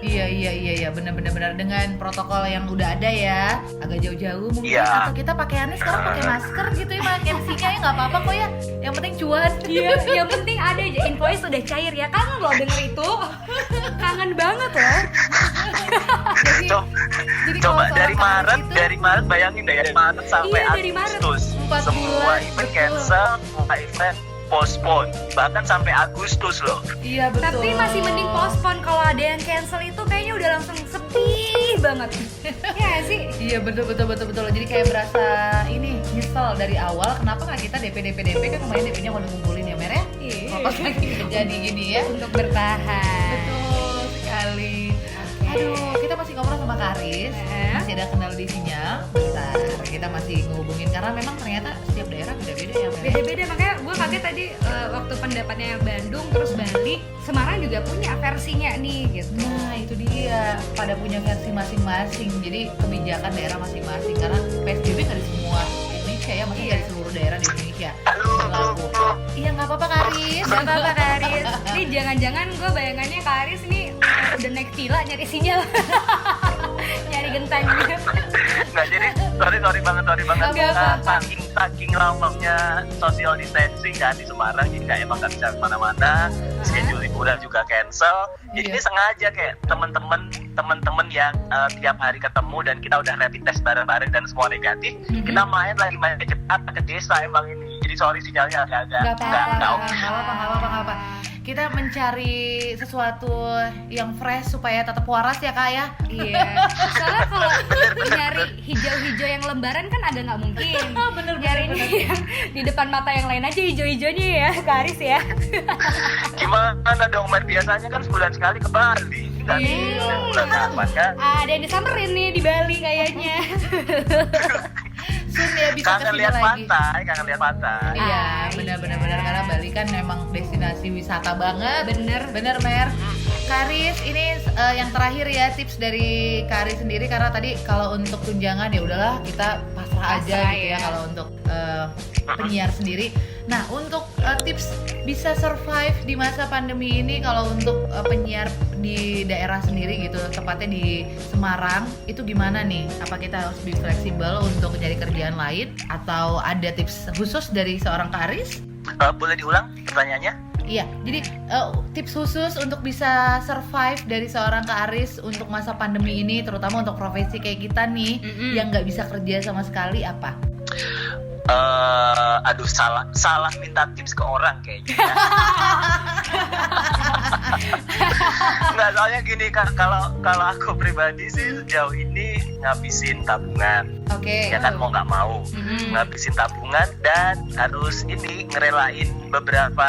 Iya, benar dengan protokol yang udah ada ya, agak jauh-jauh mungkin, Iya. atau kita pakaiannya sekarang pakai masker gitu ya, MC-nya ya nggak apa-apa kok ya, yang penting cuan. Iya, yang penting ada aja, invoice udah cair ya. Kangen loh denger itu. Kangen banget loh. Jadi Coba kalau dari soal Maret, itu, dari Maret bayangin deh, dari Maret sampai Iya, dari Maret. Agustus 4 semua bulan, event betul. cancel, semua event postpone, bahkan sampai Agustus loh. iya betul. Tapi masih mending postpone. Kalau ada yang cancel itu kayaknya udah langsung sepi banget. Ya nggak sih? Iya betul. Jadi kayak berasa ini nyesel dari awal kenapa nggak kita DP kan kemarin DP-nya kalau ngumpulin ya Mer ya. Iya. Kalau pas lagi jadi gini ya. Untuk bertahan. Betul sekali. Aduh, kita masih ngobrol sama Karis. Masih ada kendala di sinyal. Bentar, kita masih ngehubungin karena memang ternyata setiap daerah beda-beda ya Mer. Beda-beda, makanya gue kaget tadi waktu pendapatnya Bandung terus Bali, Semarang juga punya versinya nih gitu. Nah itu dia, pada punya versi masing-masing. Jadi kebijakan daerah masing-masing karena PSBB nggak di semua Indonesia ya, maksudnya nggak di seluruh daerah di Indonesia berlaku. Iya nggak apa-apa Karis. Gak apa-apa Karis. Ini jangan-jangan gue bayangannya Karis nih udah naik villa nyari sinyal. Nyari genteng gitu. Nggak, jadi sorry banget. Nggak apa-apa. Saking lamanya social distancing kan di Semarang, jadi emang nggak bisa kemana-mana. Schedule liburan juga cancel. Jadi Iya. ini sengaja kayak temen-temen yang tiap hari ketemu dan kita udah rapid test bareng-bareng dan semua negatif. Kita main cepat ke desa emang ini. Jadi sorry sinyalnya agak-agak Nggak nggak oke. apa-apa. Kita mencari sesuatu yang fresh supaya tetap waras ya Kak ya. Iya. Soalnya kalau nyari hijau-hijau yang lembaran kan agak nggak mungkin. Nyari yang di depan mata yang lain aja hijau-hijaunya ya, Karis ya. Gimana dong, Mer? Biasanya kan sebulan sekali ke Bali. Nggak bisa bulan kapan kan? Ada yang disamperin nih di Bali kayaknya. Soon ya bisa Kangen kesini lihat lagi. pantai. Iya, Iya. benar karena Bali kan memang destinasi wisata banget. Bener. Mer. Karis, ini yang terakhir ya tips dari Karis sendiri karena tadi kalau untuk tunjangan ya udahlah kita pasrah aja Pasrah, gitu ya ya. kalau untuk penyiar sendiri. Nah, untuk tips bisa survive di masa pandemi ini kalau untuk penyiar di daerah sendiri gitu, tepatnya di Semarang, itu gimana nih? Apa kita harus lebih fleksibel untuk mencari kerjaan lain atau ada tips khusus dari seorang Karis? Boleh diulang pertanyaannya? Iya, jadi tips khusus untuk bisa survive dari seorang Karis untuk masa pandemi ini, terutama untuk profesi kayak kita nih yang nggak bisa kerja sama sekali apa? Aduh, salah minta tips ke orang kayaknya. Nggak, soalnya gini Kak, kalau aku pribadi sih sejauh ini ngabisin tabungan. Oke. Ya kan mau nggak mau ngabisin tabungan dan harus ini ngerelain beberapa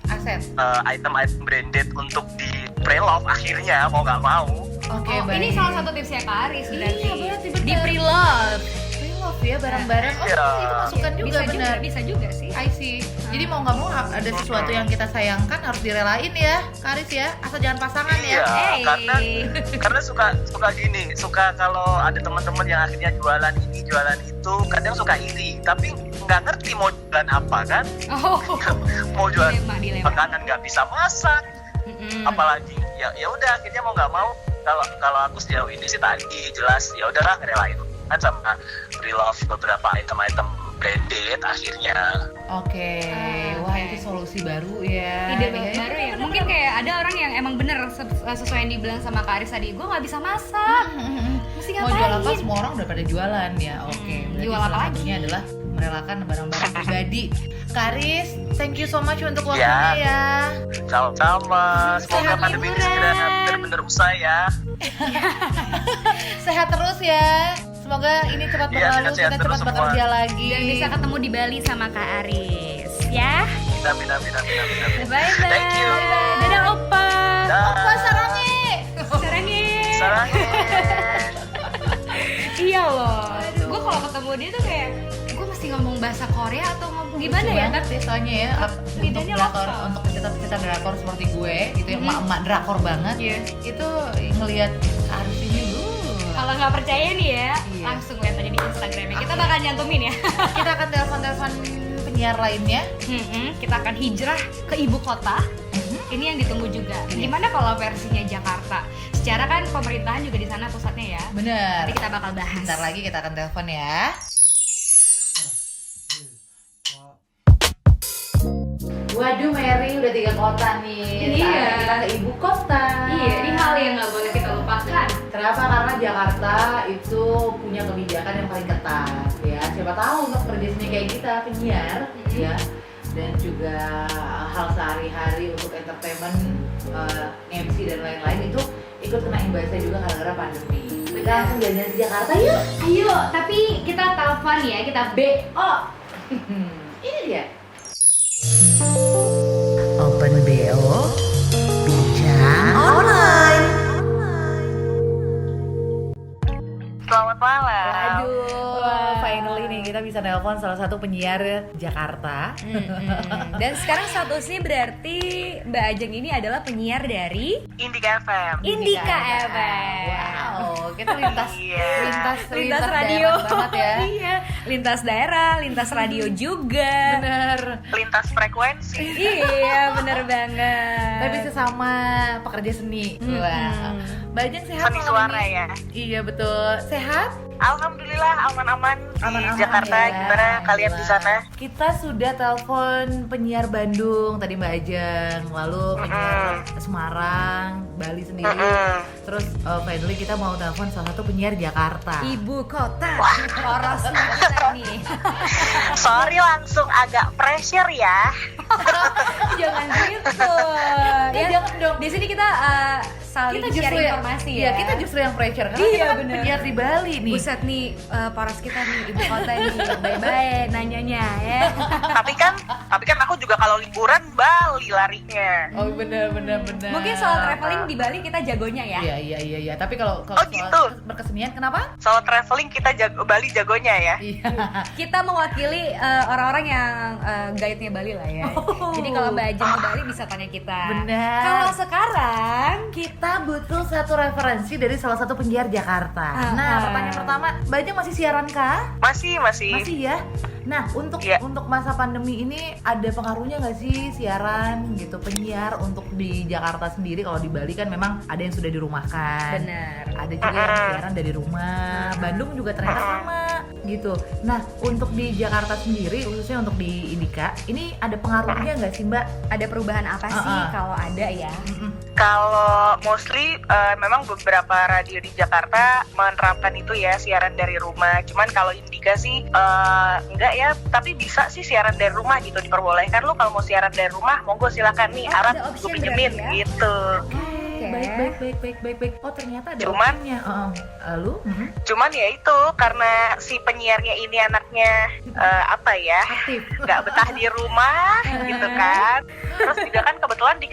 Aset. item-item branded untuk di pre-love akhirnya mau nggak mau. Oke, Oh, baik. ini salah satu tipsnya Karis berarti. Iya, berarti bener. Di pre-love. Pre-love ya barang-barang. Oh, Iya. itu masukan juga benar. Bisa juga sih. I see. Jadi mau nggak mau ada sesuatu yang kita sayangkan harus direlain ya, Karis ya. Asal jangan pasangan Iya, ya. karena suka gini, suka kalau ada teman-teman yang akhirnya jualan ini, jualan itu, kadang suka iri, tapi nggak ngerti mau jualan apa kan? Oh. Mau jualan Dilema. makanan nggak bisa masak, apalagi ya udah akhirnya mau nggak mau. Kalau aku sejauh ini sih tadi jelas ya udahlah relain kan sama pre-love beberapa item-item branded akhirnya. Oke. Wah, itu solusi baru ya. Ide Iya, baru ya. Mungkin kayak ada orang yang emang bener sesuai yang dibilang sama Karis tadi. Gue nggak bisa masak. Mesti Mau jual apa ngapain? semua orang udah pada jualan ya. Oke. Berarti Jual apa salah lagi? satunya adalah merelakan barang-barang pribadi. Karis, thank you so much untuk waktunya ya. Sama-sama. Semoga Sehat pandemi ini liburan. segera benar-benar usai ya. Sehat terus ya. Semoga ini cepat Iya, berlalu, sehat-sehat kita terus cepat semua. bekerja lagi. Dan bisa ketemu di Bali sama Kak Aris. Ya. Amin. Bye-bye. Thank you. Dadah Opa. Opa sarange. Sarangi. Sarangi. Iya loh. Gue kalau ketemu dia tuh kayak gue mesti ngomong bahasa Korea atau ngomong gimana Lucu ya? banget sih soalnya ya untuk Lidahnya drakor, lokal. untuk pecinta drakor seperti gue gitu ya, emak-emak drakor banget. Iya. Itu ngelihat Karis ini Kalau nggak percaya nih ya, Iya. langsung lihat aja di Instagramnya. Kita bakal nyantumin ya. kita akan telepon penyiar lainnya. Kita akan hijrah ke ibu kota. Ini yang ditunggu juga. Gimana kalau versinya Jakarta? Secara kan pemerintahan juga di sana pusatnya ya. Bener. Nanti kita bakal bahas. Bentar lagi kita akan telepon ya. Waduh Mary, udah 3 kota nih. Iya. Saatnya kita ke ibu kota. Iya, ini hal yang nggak boleh kita lupakan. Kenapa? Karena Jakarta itu punya kebijakan yang paling ketat ya. Siapa tahu untuk kerjasama kayak kita penyiar ya, dan juga hal sehari-hari untuk entertainment, MC dan lain-lain itu ikut kena imbasnya juga gara-gara pandemi. Kita langsung jalan-jalan ke Jakarta yuk. Ayo, tapi kita telepon ya, kita BO. Ini dia. Open BO, bincang online. Selamat malam. Aduh, finally nih kita bisa nelpon salah satu penyiar Jakarta. Dan sekarang statusnya berarti Mbak Ajeng ini adalah penyiar dari Indika FM. Indika FM. Wow, kita lintas Iya. lintas radio daerah banget ya. Iya, lintas daerah, lintas radio juga. Bener. Lintas frekuensi. Iya, bener banget. Tapi sesama pekerja seni. Wah. Mbak Ajeng sehat Seni malam suara ini? ya. Iya betul. Sehat? Alhamdulillah aman-aman di Aman-aman Jakarta. ya. Gimana kalian di sana? Kita sudah telepon penyiar Bandung tadi Mbak Ajeng, lalu penyiar Semarang, Bali sendiri. Terus finally kita mau telepon salah satu penyiar Jakarta. Ibu kota. Porosnya kita nih. Sorry langsung agak pressure ya. Jangan gitu. Ya, Jangan dong. di sini kita saling share informasi ya. Iya, kita justru yang pressure karena Iya, kita kan bener. penyiar di Bali nih. Buset nih, poros kita nih, ibu kota nih, bye-bye nanyanya ya. tapi kan aku juga kalau liburan Bali larinya. Oh benar. Mungkin soal traveling di Bali kita jagonya ya. Iya. Tapi kalau Oh, soal gitu. berkesenian kenapa? Soal traveling kita Bali jagonya ya. Iya. Kita mewakili orang-orang yang guide-nya Bali lah ya. Jadi kalau Mbak Ajeng ke Bali bisa tanya kita. Benar. Kalau sekarang Kita butuh satu referensi dari salah satu penyiar Jakarta. Nah, pertanyaan pertama, Mbak Ajeng masih siaran kah? Masih. Masih ya. Nah, untuk Iya. untuk masa pandemi ini ada pengaruhnya nggak sih siaran gitu penyiar untuk di Jakarta sendiri? Kalau di Bali kan memang ada yang sudah dirumahkan. benar. Ada juga yang siaran dari rumah. Bandung juga ternyata sama gitu. Nah, untuk di Jakarta sendiri khususnya untuk di Indika, ini ada pengaruhnya nggak sih Mbak? Ada perubahan apa sih kalau ada ya? Kalau mostly memang beberapa radio di Jakarta menerapkan itu ya, siaran dari rumah. Cuman kalau Indika sih enggak ya, tapi bisa sih siaran dari rumah gitu, diperbolehkan. Lu kalau mau siaran dari rumah monggo silakan nih, Oh, Arat ada gue option pinjemin berarti ya? gitu. Oke. Baik. Oh, ternyata ada Cuman- optionnya. Lalu? Cuman ya itu karena si penyiarnya ini anaknya apa ya, Aktif. nggak betah di rumah gitu kan. Terus juga kan kebetulan di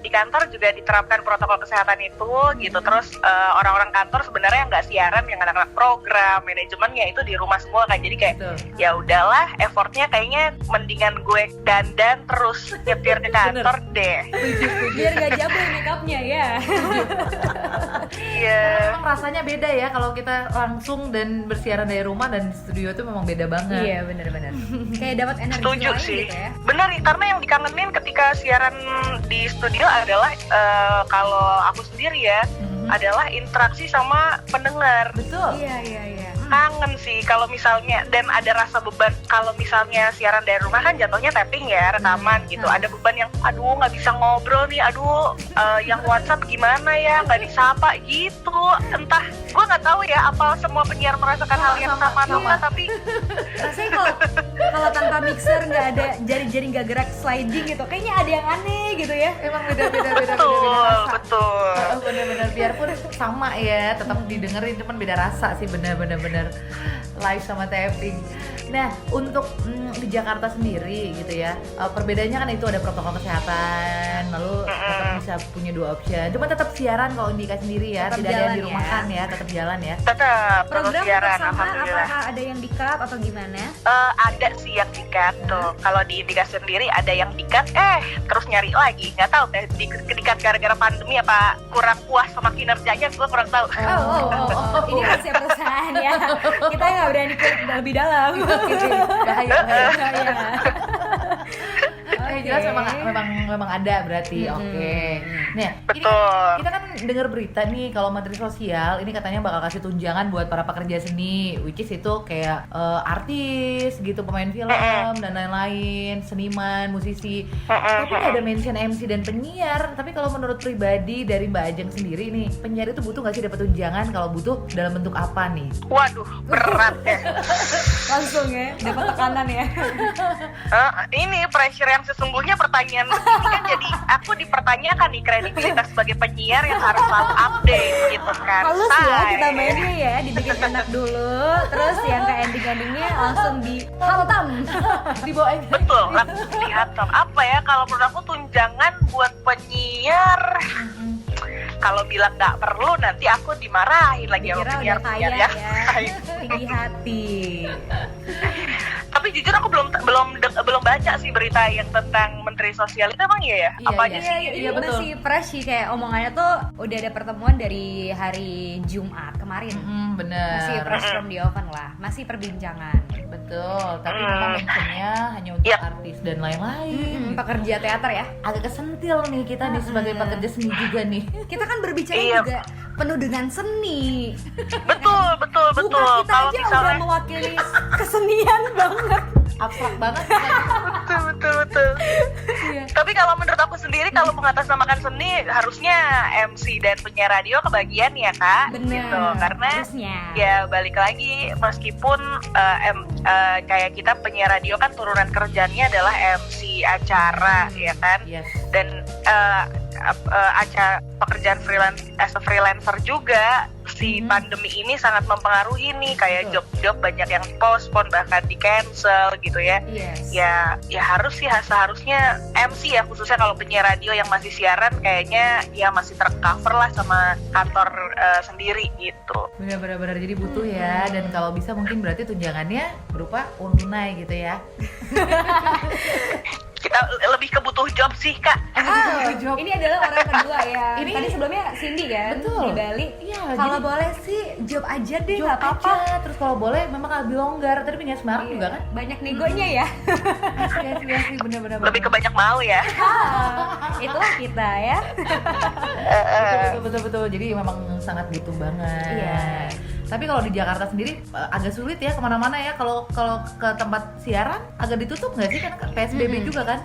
kantor juga diterapkan protokol kesehatan itu gitu. Terus orang-orang kantor sebenarnya nggak siaran, yang anak-anak program manajemennya itu di rumah semua kan. Jadi kayak Betul. ya udahlah, effortnya kayaknya mendingan gue dandan terus nyetir ke kantor deh. Biar gak jabul make upnya ya. Iya. Memang rasanya beda ya kalau kita langsung dan bersiaran dari rumah dan di studio itu memang beda banget. Iya benar-benar. Kayak dapat energi Setuju lain sih. gitu ya. Benar, karena yang dikangenin ketika siaran di studio adalah kalau aku sendiri ya, adalah interaksi sama pendengar. Betul. Iya. Kangen sih kalau misalnya, dan ada rasa beban kalau misalnya siaran dari rumah kan jatuhnya tapping ya, rekaman gitu. Ada beban yang aduh nggak bisa ngobrol nih, aduh yang WhatsApp gimana ya, nggak disapa gitu. Entah, gue nggak tahu ya apa semua penyiar merasakan hal yang sama atau enggak, tapi Rasanya kalau tanpa mixer nggak ada jari-jari nggak gerak sliding gitu, kayaknya ada yang aneh gitu ya. Emang beda betul. Bener-bener biarpun sama ya, tetap didengerin cuman beda rasa sih, bener-bener live sama tapping. Nah, untuk di Jakarta sendiri gitu ya, perbedaannya kan itu ada protokol kesehatan, lalu tetap bisa punya 2 option. Cuma tetap siaran kalau Indika sendiri ya, Tetap tidak ada yang jalan dirumahkan ya, tetap jalan ya. Tetap Program siaran, tetap sama, alhamdulillah. apakah ada yang di cut atau gimana? Ada sih yang di-cut tuh. Kalau di Indika sendiri ada yang di-cut, terus nyari lagi. Nggak tahu deh, di-cut gara-gara pandemi apa kurang puas sama kinerjanya, gue kurang tahu. Ini rahasia perusahaan ya. Kita nggak berani ke lebih dalam. Bahaya. Oke. Jelas memang ada berarti. Oke. Nah, Betul. kita kan dengar berita nih kalau Menteri Sosial ini katanya bakal kasih tunjangan buat para pekerja seni, which is itu kayak artis gitu, pemain film dan lain-lain, seniman, musisi. Tapi nggak ada mention MC dan penyiar. Tapi kalau menurut pribadi dari Mbak Ajeng sendiri nih, penyiar itu butuh nggak sih dapat tunjangan? Kalau butuh, dalam bentuk apa nih? Waduh, berat ya. Langsung ya, dapat tekanan ya. Ini pressure yang sesungguhnya pertanyaan ini kan jadi aku dipertanyakan nih kredibilitas sebagai penyiar yang harus selalu update gitu kan. Halus ya Say. kita mainnya ya, dibikin enak dulu, terus yang ke ending-endingnya langsung dihantam. Dibawain. Betul, langsung lihat apa ya kalau menurut aku tunjangan buat penyiar. Kalau bilang nggak perlu nanti aku dimarahin lagi sama Dikira udah kaya penyiar ya, tinggi hati. Tapi jujur aku belum baca sih berita yang tentang Menteri Sosial itu emang iya ya? Apa aja sih? Iya betul. Masih fresh sih, kayak omongannya tuh udah ada pertemuan dari hari Jumat kemarin. Bener. Masih fresh from the oven lah, masih perbincangan. Betul, tapi memang mentionnya hanya untuk artis dan lain-lain. Pekerja teater ya. Agak kesentil nih kita nih sebagai pekerja seni juga nih. Kita kan berbicara Iya. juga penuh dengan seni. Betul. Muka kita Kalau aja udah misalnya mewakili kesenian banget. Abstrak banget kan? betul. Tapi kalau menurut aku sendiri kalau mengatasnamakan seni harusnya MC dan penyiar radio kebagian ya Kak. Bener. Gitu. Karena Harusnya. ya balik lagi meskipun kayak kita penyiar radio kan turunan kerjanya adalah MC acara ya kan. Yes. Dan acara pekerjaan freelancer juga si pandemi ini sangat mempengaruhi nih, kayak job-job banyak yang postpone bahkan di cancel gitu ya. Yes. Ya seharusnya MC ya, khususnya kalau penyiar radio yang masih siaran kayaknya ya masih tercover lah sama kantor sendiri gitu. Benar-benar jadi butuh ya, dan kalau bisa mungkin berarti tunjangannya berupa uang tunai gitu ya. Kita lebih ke butuh job sih Kak. Job. Ini adalah orang kedua ya. Ini- Tadi sebelumnya Cindy kan Betul. di Bali. Iya, Kalau jadi- boleh sih job aja deh, Job nggak apa-apa. aja, terus kalau boleh memang lebih longgar. Tadi punya Semarang Iya. juga kan? Banyak negonya ya. Iya sih, benar-benar. Lebih ke banyak mau ya. Itulah kita ya. Betul. Jadi memang sangat butuh banget. Iya. Tapi kalau di Jakarta sendiri agak sulit ya kemana-mana ya. Kalau ke tempat siaran agak ditutup nggak sih, karena kan PSBB juga kan?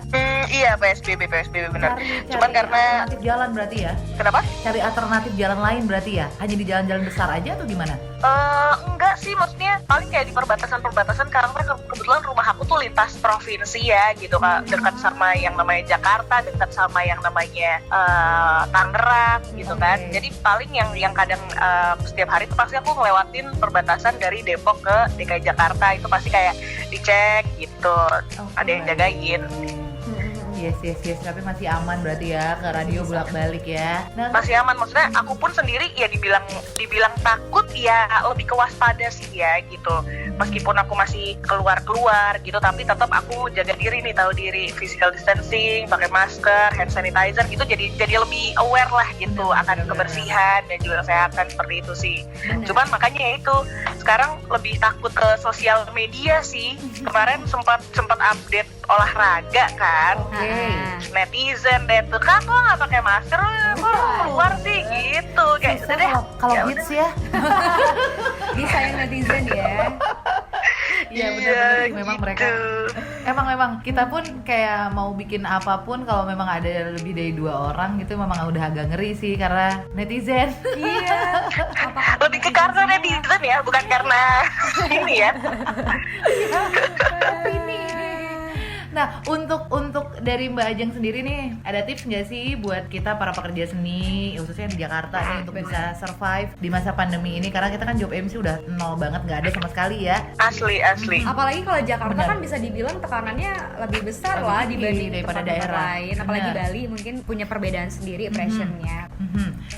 Iya PSBB benar. Cari Cuman karena alternatif jalan berarti ya. kenapa? Cari alternatif jalan lain berarti ya. Hanya di jalan-jalan besar aja atau gimana? Enggak sih, maksudnya paling kayak di perbatasan karena kebetulan rumah aku tuh lintas provinsi ya gitu Kak, dekat sama yang namanya Jakarta, dekat sama yang namanya Tangerang gitu kan. Jadi paling yang kadang setiap hari tuh pasti aku ngelewatin perbatasan dari Depok ke DKI Jakarta, itu pasti kayak dicek gitu, ada yang jagain. Yes. Tapi masih aman berarti ya ke radio bolak-balik ya. Nah, Masih aman, maksudnya aku pun sendiri ya dibilang takut ya lebih ke waspada sih ya gitu. Meskipun aku masih keluar gitu, tapi tetap aku jaga diri nih, tahu diri, physical distancing, pakai masker, hand sanitizer gitu, jadi lebih aware lah gitu akan kebersihan dan juga kesehatan, seperti itu sih. Cuman makanya ya itu sekarang lebih takut ke sosial media sih. Kemarin sempat update olahraga kan. Netizen deh tuh, kan kok nggak pakai masker, kok keluar sih gitu, kayak susah udah deh. kalau Ya hits ya. Disayang netizen ya. Iya benar-benar memang mereka. Emang kita pun kayak mau bikin apapun kalau memang ada lebih dari 2 orang gitu memang udah agak ngeri sih karena netizen. Iya. Lebih ke karena netizen ya, bukan karena ini ya. Nah, untuk dari Mbak Ajeng sendiri nih, ada tips nggak sih buat kita para pekerja seni, khususnya di Jakarta nih, untuk bisa survive di masa pandemi ini? Karena kita kan job MC udah nol banget, nggak ada sama sekali ya. Asli. Apalagi kalau Jakarta Bener. kan bisa dibilang tekanannya lebih besar Lebih lah tinggi dibanding daripada tempat-tempat daerah. lain. Apalagi Bener. Bali mungkin punya perbedaan sendiri impressionnya.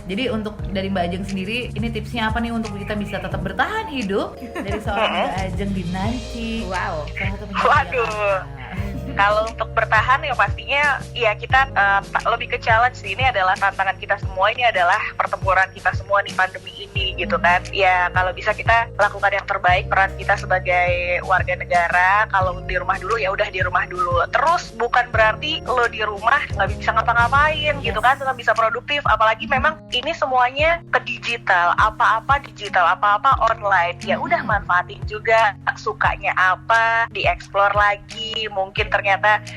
Jadi untuk dari Mbak Ajeng sendiri, ini tipsnya apa nih untuk kita bisa tetap bertahan hidup dari seorang Mbak Ajeng di Nanci? Wow. Salah satu penyanyi Waduh. Jakarta. Kalau untuk bertahan ya pastinya ya kita lebih ke challenge sih. Ini adalah tantangan kita semua, ini adalah pertempuran kita semua nih pandemi ini gitu kan. Ya kalau bisa kita lakukan yang terbaik, peran kita sebagai warga negara. Kalau di rumah dulu ya udah di rumah dulu. Terus bukan berarti lo di rumah nggak bisa ngapa-ngapain gitu kan, tetap bisa produktif. Apalagi memang ini semuanya ke digital, apa-apa digital, apa-apa online. Ya udah manfaatin juga, sukanya apa, dieksplor lagi. Mungkin ternyata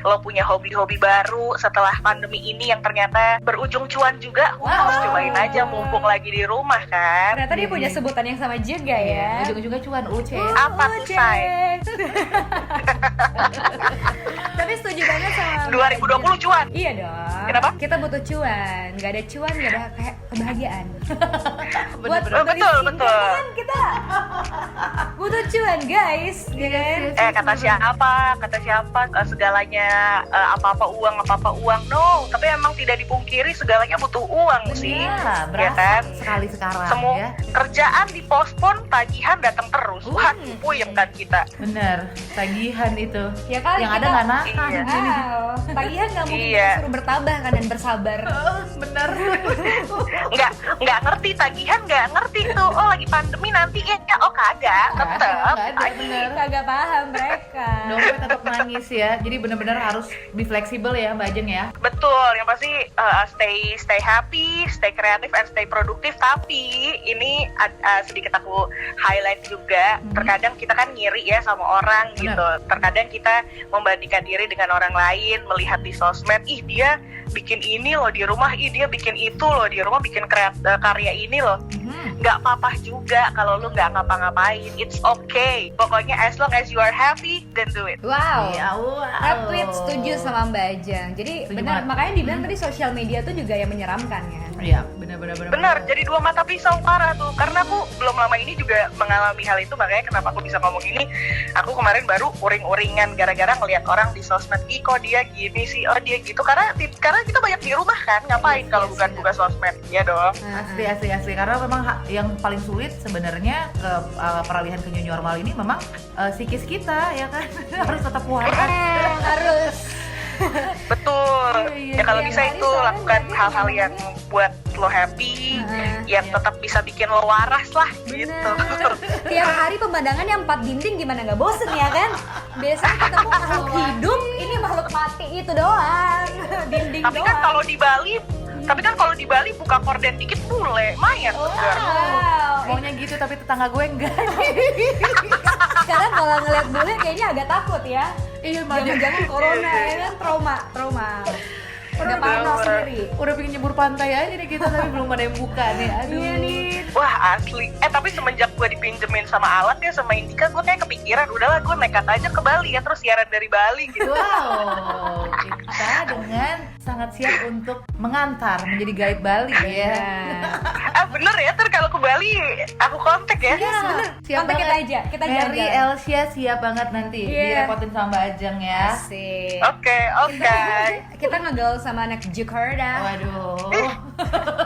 lo punya hobi-hobi baru setelah pandemi ini yang ternyata berujung cuan juga. Harus cobain aja mumpung lagi di rumah kan. Ternyata dia punya sebutan yang sama juga ya. Ujung-ujungnya cuan UC. Apa tuh, Say? Tapi setuju banget sama 2020 cuan. Iya dong. Kenapa? Kita butuh cuan. Gak ada cuan, gak ada kayak kebahagiaan. Bener-bener. Betul. Kan kita butuh cuan guys, ya kan? Kata siapa segalanya apa-apa uang. No, tapi emang tidak dipungkiri segalanya butuh uang sih. Ya, Ya berasa kan? sekali sekarang Semua ya. kerjaan dipospon, tagihan datang terus. Wah, puyeng kan kita. Bener, tagihan itu. Ya kali yang ada kita- nggak nahan. Iya. Wow, tagihan nggak mungkin Iya. kita suruh bertabah kan dan bersabar. Bener. Nggak ngerti tagihan, nggak ngerti tuh. Oh lagi pandemi nanti ya, oh kagak, tetep Nggak ada, tagih. bener. Kagak paham mereka. Dompet tetap nangis ya. Jadi bener-bener harus be fleksibel ya Mbak Ajeng ya. Betul, yang pasti stay happy, stay kreatif, and stay produktif. Tapi ini sedikit aku highlight juga. Terkadang kita kan ngiri ya sama orang Bener. gitu. Terkadang kita membandingkan diri dengan orang lain, melihat di sosmed, ih dia bikin ini loh di rumah, ih dia bikin itu loh di rumah, bikin karya ini loh. Nggak apa-apa juga kalau lu nggak ngapa-ngapain. It's okay. Pokoknya as long as you are happy, then do it. Wow. Ya, wow. Retweet, setuju sama Mbak Ajeng. Jadi Setuju benar, banget. makanya dibilang tadi sosial media tuh juga yang menyeramkan kan. Iya, bener-bener. Benar, jadi dua mata pisau parah tuh. Karena aku belum lama ini juga mengalami hal itu, makanya kenapa aku bisa ngomong ini. Aku kemarin baru uring-uringan gara-gara ngelihat orang di sosmed, ih kok dia gini sih, oh dia gitu. Karena kita banyak di rumah kan, ngapain kalau bukan buka sosmed, ya dong. Asli. Karena memang yang paling sulit sebenarnya ke peralihan ke new normal ini memang psikis kita ya kan. Harus tetap waras. Harus. Betul. Iya, Ya kalau iya. bisa Yang itu hari lakukan soalnya hal-hal jadi yang buat lo happy, yang Iya. tetap bisa bikin lo waras lah gitu. Tiap hari pemandangan yang 4 dinding gimana nggak bosen ya kan? Biasanya ketemu makhluk hidup, ini makhluk mati itu doang. Dinding Tapi kan doang. kalau di Bali buka korden dikit bule, lumayan segar. Wow. Maunya gitu tapi tetangga gue enggak. Sekarang kalau ngeliat bule kayaknya agak takut ya. Iya, Jangan-jangan corona ya kan, trauma. Udah parno sendiri. Udah pengen nyebur pantai aja nih kita tapi belum ada yang buka nih. Aduh. Iya nih. Wah asli. Tapi semenjak gue dipinjemin sama alat ya sama Indika, gue kayak kepikiran udahlah gue nekat aja ke Bali ya, terus siaran dari Bali gitu. Wow, kita dengan sangat siap untuk mengantar menjadi guide Bali ya. Bener ya, ntar kalau ke Bali aku kontak ya. Siap Kontak kita banget. aja, kita Mary jalan. Elsia siap banget nanti Iya. direpotin sama Mbak Ajeng ya. Asik. Oke. Kita ngegaul sama anak Jakarta. Waduh.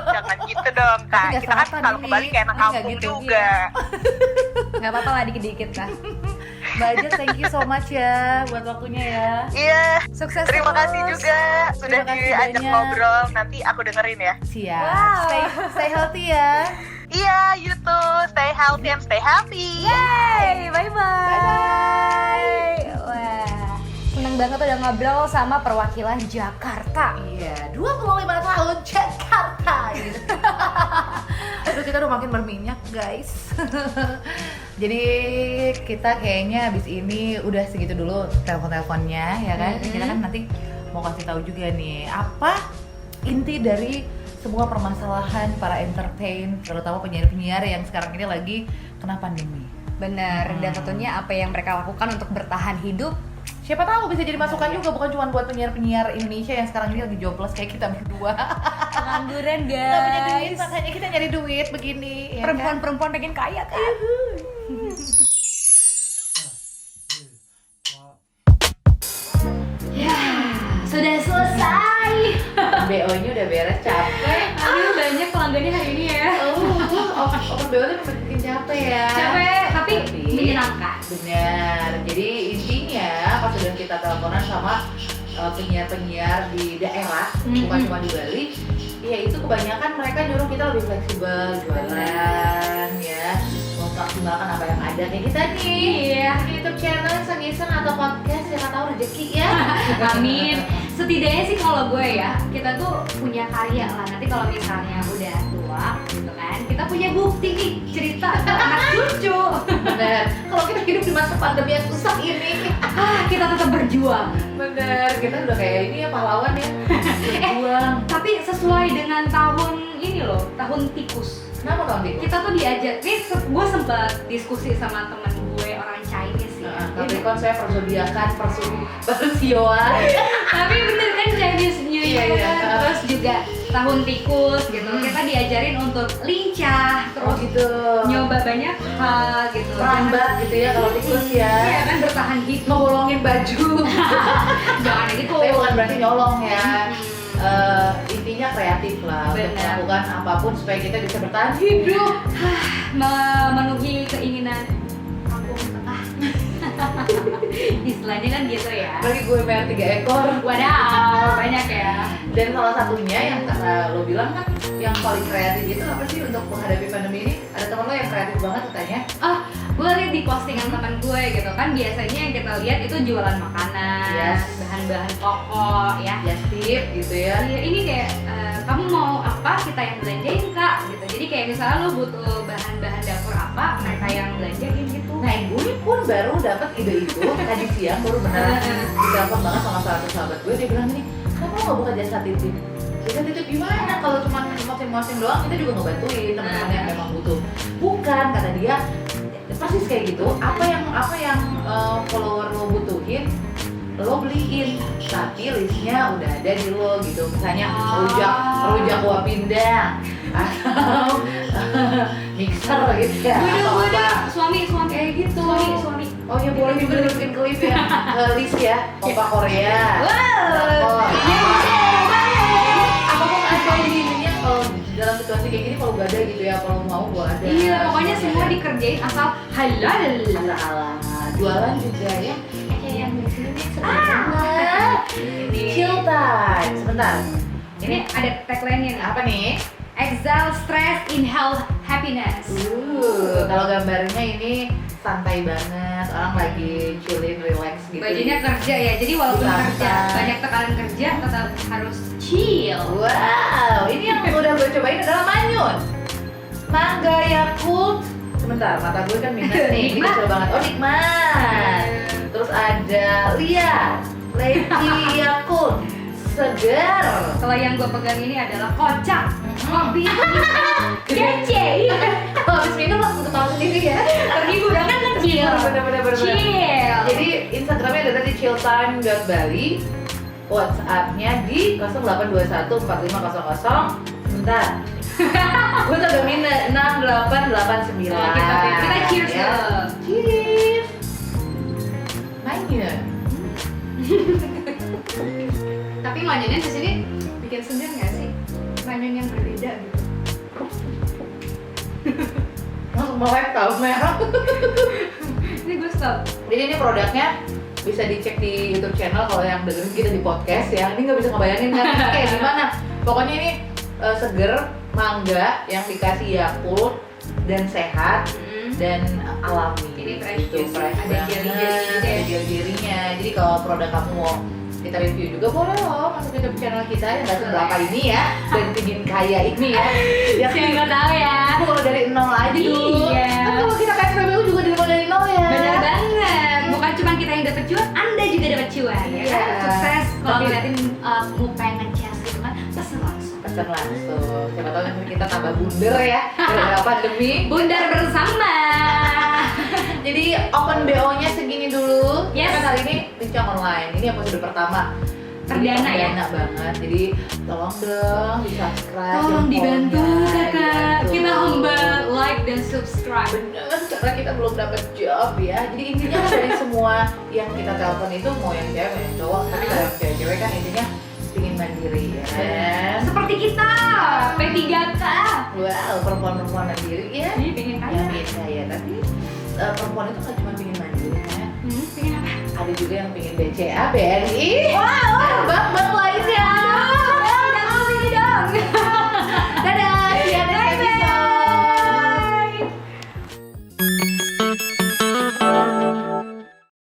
Jangan gitu dong Kak. nggak Kita kan sarapan kalau ini. ke Bali kayak anak Ini nggak kampung gitu. juga. Nggak apa-apa lah dikit-dikit lah. Mbak Ajeng thank you so much ya buat waktunya ya. Iya. Sukses Terima terus. kasih juga sudah Terima kasih diajak banyak. ngobrol. Nanti aku dengerin ya. Siap. Wow. Stay healthy ya. Iya, you too. Stay healthy and stay happy. Yeay, bye-bye. Wah, seneng banget udah ngobrol sama perwakilan Jakarta. Iya, 25 tahun Jakarta gitu. Aduh, kita udah makin berminyak guys. Jadi kita kayaknya abis ini udah segitu dulu telepon-teleponnya ya kan. Kita kan nanti mau kasih tahu juga nih apa inti dari semua permasalahan para entertain, terutama penyiar-penyiar yang sekarang ini lagi kena pandemi. Bener, dan tentunya apa yang mereka lakukan untuk bertahan hidup Siapa tahu bisa jadi masukan juga, bukan cuma buat penyiar-penyiar Indonesia yang sekarang ini lagi jobless kayak kita berdua. Pengangguran Nggak punya duit, guys. makanya kita nyari duit begini. Ya kan? Perempuan-perempuan pengen kaya kan. Ya, sudah selesai. BO-nya udah beres, capek. Aduh, banyak pelanggannya hari ini ya. Open BO tuh bikin capek ya. Capek, tapi Tapi- menyenangkan. Benar. Jadi intinya pas udah kita teleponan sama penyiar-penyiar di daerah, bukan cuma di Bali, ya itu kebanyakan mereka nyuruh kita lebih fleksibel, jualan ya, memaksimalkan apa yang ada kayak kita nih. Iya. YouTube channel iseng-iseng atau podcast, siapa tahu rezeki ya. Amin. Setidaknya sih kalau gue ya, kita tuh punya karya lah. Nanti kalau misalnya udah tua gitu kan, kita punya bukti nih cerita ke anak cucu. Bener. Kalau kita hidup di masa pandemi yang susah ini, Kita tetap berjuang. bener. Kita udah kayak ini ya pahlawan ya. Berjuang. Tapi sesuai dengan tahun ini loh, tahun tikus. Kenapa tahun tikus? Kita tuh diajak, gue sempat diskusi sama temen gue orang Chinese ya. Tapi kan saya persediakan persioan. Tapi bener kan Chinese New Year Iya, iya. kan? Terus juga tahun tikus gitu. Kita diajarin untuk lincah, terus gitu. nyoba banyak hal gitu. Merambat gitu ya kalau tikus ya. Iya kan, bertahan hidup. Ngebolongin baju. Jangan gitu. Tapi bukan berarti nyolong ya. Intinya kreatif lah untuk Benar. melakukan apapun supaya kita bisa bertahan hidup. Memenuhi keinginan kampung tengah. Istilahnya kan gitu ya. Lagi gue bayar 3 ekor. Wadaw, banyak ya. Dan salah satunya yang kata lo bilang kan yang paling kreatif itu apa sih untuk menghadapi pandemi ini? Ada teman lo yang kreatif banget katanya. Gue lihat di postingan teman gue gitu kan, biasanya yang kita lihat itu jualan makanan, Yes. bahan-bahan pokok ya. Ya tip gitu ya. Iya, ini kayak kamu mau apa, kita yang belanjain kak gitu. Jadi kayak misalnya lo butuh bahan-bahan dapur apa, mereka yang belanjain gitu. Nah, gue pun baru dapat ide itu tadi siang, baru beneran ditelepon banget sama salah satu sahabat gue. Dia bilang gini, kamu nggak buka jasa titip? Jasa titip gimana? Kalau cuma mosing-mosing doang, kita juga ngebantuin teman-teman yang memang butuh. Bukan, kata dia, persis kayak gitu. Apa yang follower lo butuhin, lo beliin. Tapi listnya udah ada di lo gitu. Misalnya rujak kuah pindang atau mixer gitu ya. Atau Gue apa. suami kayak gitu. Suami. Oh ya boleh juga dimasukin ke list ya, ke list ya, Opa Korea. Wow. Apapun ada jadi intinya kalau dalam situasi kayak gini kalau gak ada gitu ya, kalau mau gua ada. Iya, pokoknya semua dikerjain asal halal. Salah. Jualan juga ya. Kayak yang di sini sebentar. Chill time. Sebentar. Ini ada tagline-nya nih. Apa nih? Exile stress, inhale happiness. Kalau gambarnya ini santai banget, orang lagi chillin, relax gitu. Bajunya kerja ya, jadi walaupun Santai. kerja banyak tekanan kerja tetap harus chill. Wow, ini yang udah gue cobain adalah manyun. Mangga Yakult. Sebentar, mata gue kan minus nih, ini Nikmat. kecil banget. Oh nikmat. Terus ada Lia, Leci Yakult, segar. Kalau yang gue pegang ini adalah kocak, kopi, kece. Kalau habis minum langsung ketawa sendiri ya. Terhibur kan kecil. Bener-bener. Chill. Jadi Instagramnya ada tadi chilltime.bali, WhatsAppnya di 0821 4500. Sebentar. Gue agak minus 6889. Oh, kita cheers ya. dulu. Cheers. Manyun. Tapi manyunnya di sini bikin segar nggak sih? Manyun yang berbeda gitu. Langsung melek tau merah. Ini gue stop. Jadi ini produknya bisa dicek di YouTube channel kalau yang dengerin kita di podcast ya. Ini nggak bisa ngebayangin kan kayak gimana. Pokoknya ini seger, mangga yang dikasih Yakult dan sehat dan alami. Ini fresh gitu, juice. fresh Ada banget. jelly-jelly-nya. Ada jelly-jelly-nya. Jadi kalau produk kamu mau kita review juga boleh loh, masuk YouTube channel kita yang nggak seberapa ini ya dan bikin kaya ini ya. Siapa nggak tahu ya. Mulai dari nol aja dulu. Iya. Kan kalau kita kayak PBU juga dimulai dari nol ya. Benar banget. Bukan cuma kita yang dapat cuan, Anda juga dapat cuan ya Iya. kan? Sukses. Kalau Tapi- ngeliatin muka yang ngecas gitu kan, pesen langsung. Pesan langsung. Siapa tahu nanti kita tambah bundar ya gara-gara pandemi. Bundar bersama. Jadi open BO-nya segini dulu. Yes. Kan hari ini Pincang Online. Ini episode pertama. Perdana ya? Perdana banget. Jadi tolong dong di subscribe. Tolong dibantu kakak. dibantu. Kita hamba like dan subscribe. Bener, karena kita belum dapat job ya. Jadi intinya kan dari semua yang kita telepon itu mau yang cewek mau yang cowok, tapi kalau yang cewek-cewek kan intinya pingin mandiri ya. Seperti kita, P3K. Wow, perempuan-perempuan mandiri ya. Ini pengen kaya. Yang pengen kaya, tapi perempuan itu kan cuma pingin mandiri kan. Pengen apa? Ada juga yang pingin BCA, BRI. Wah,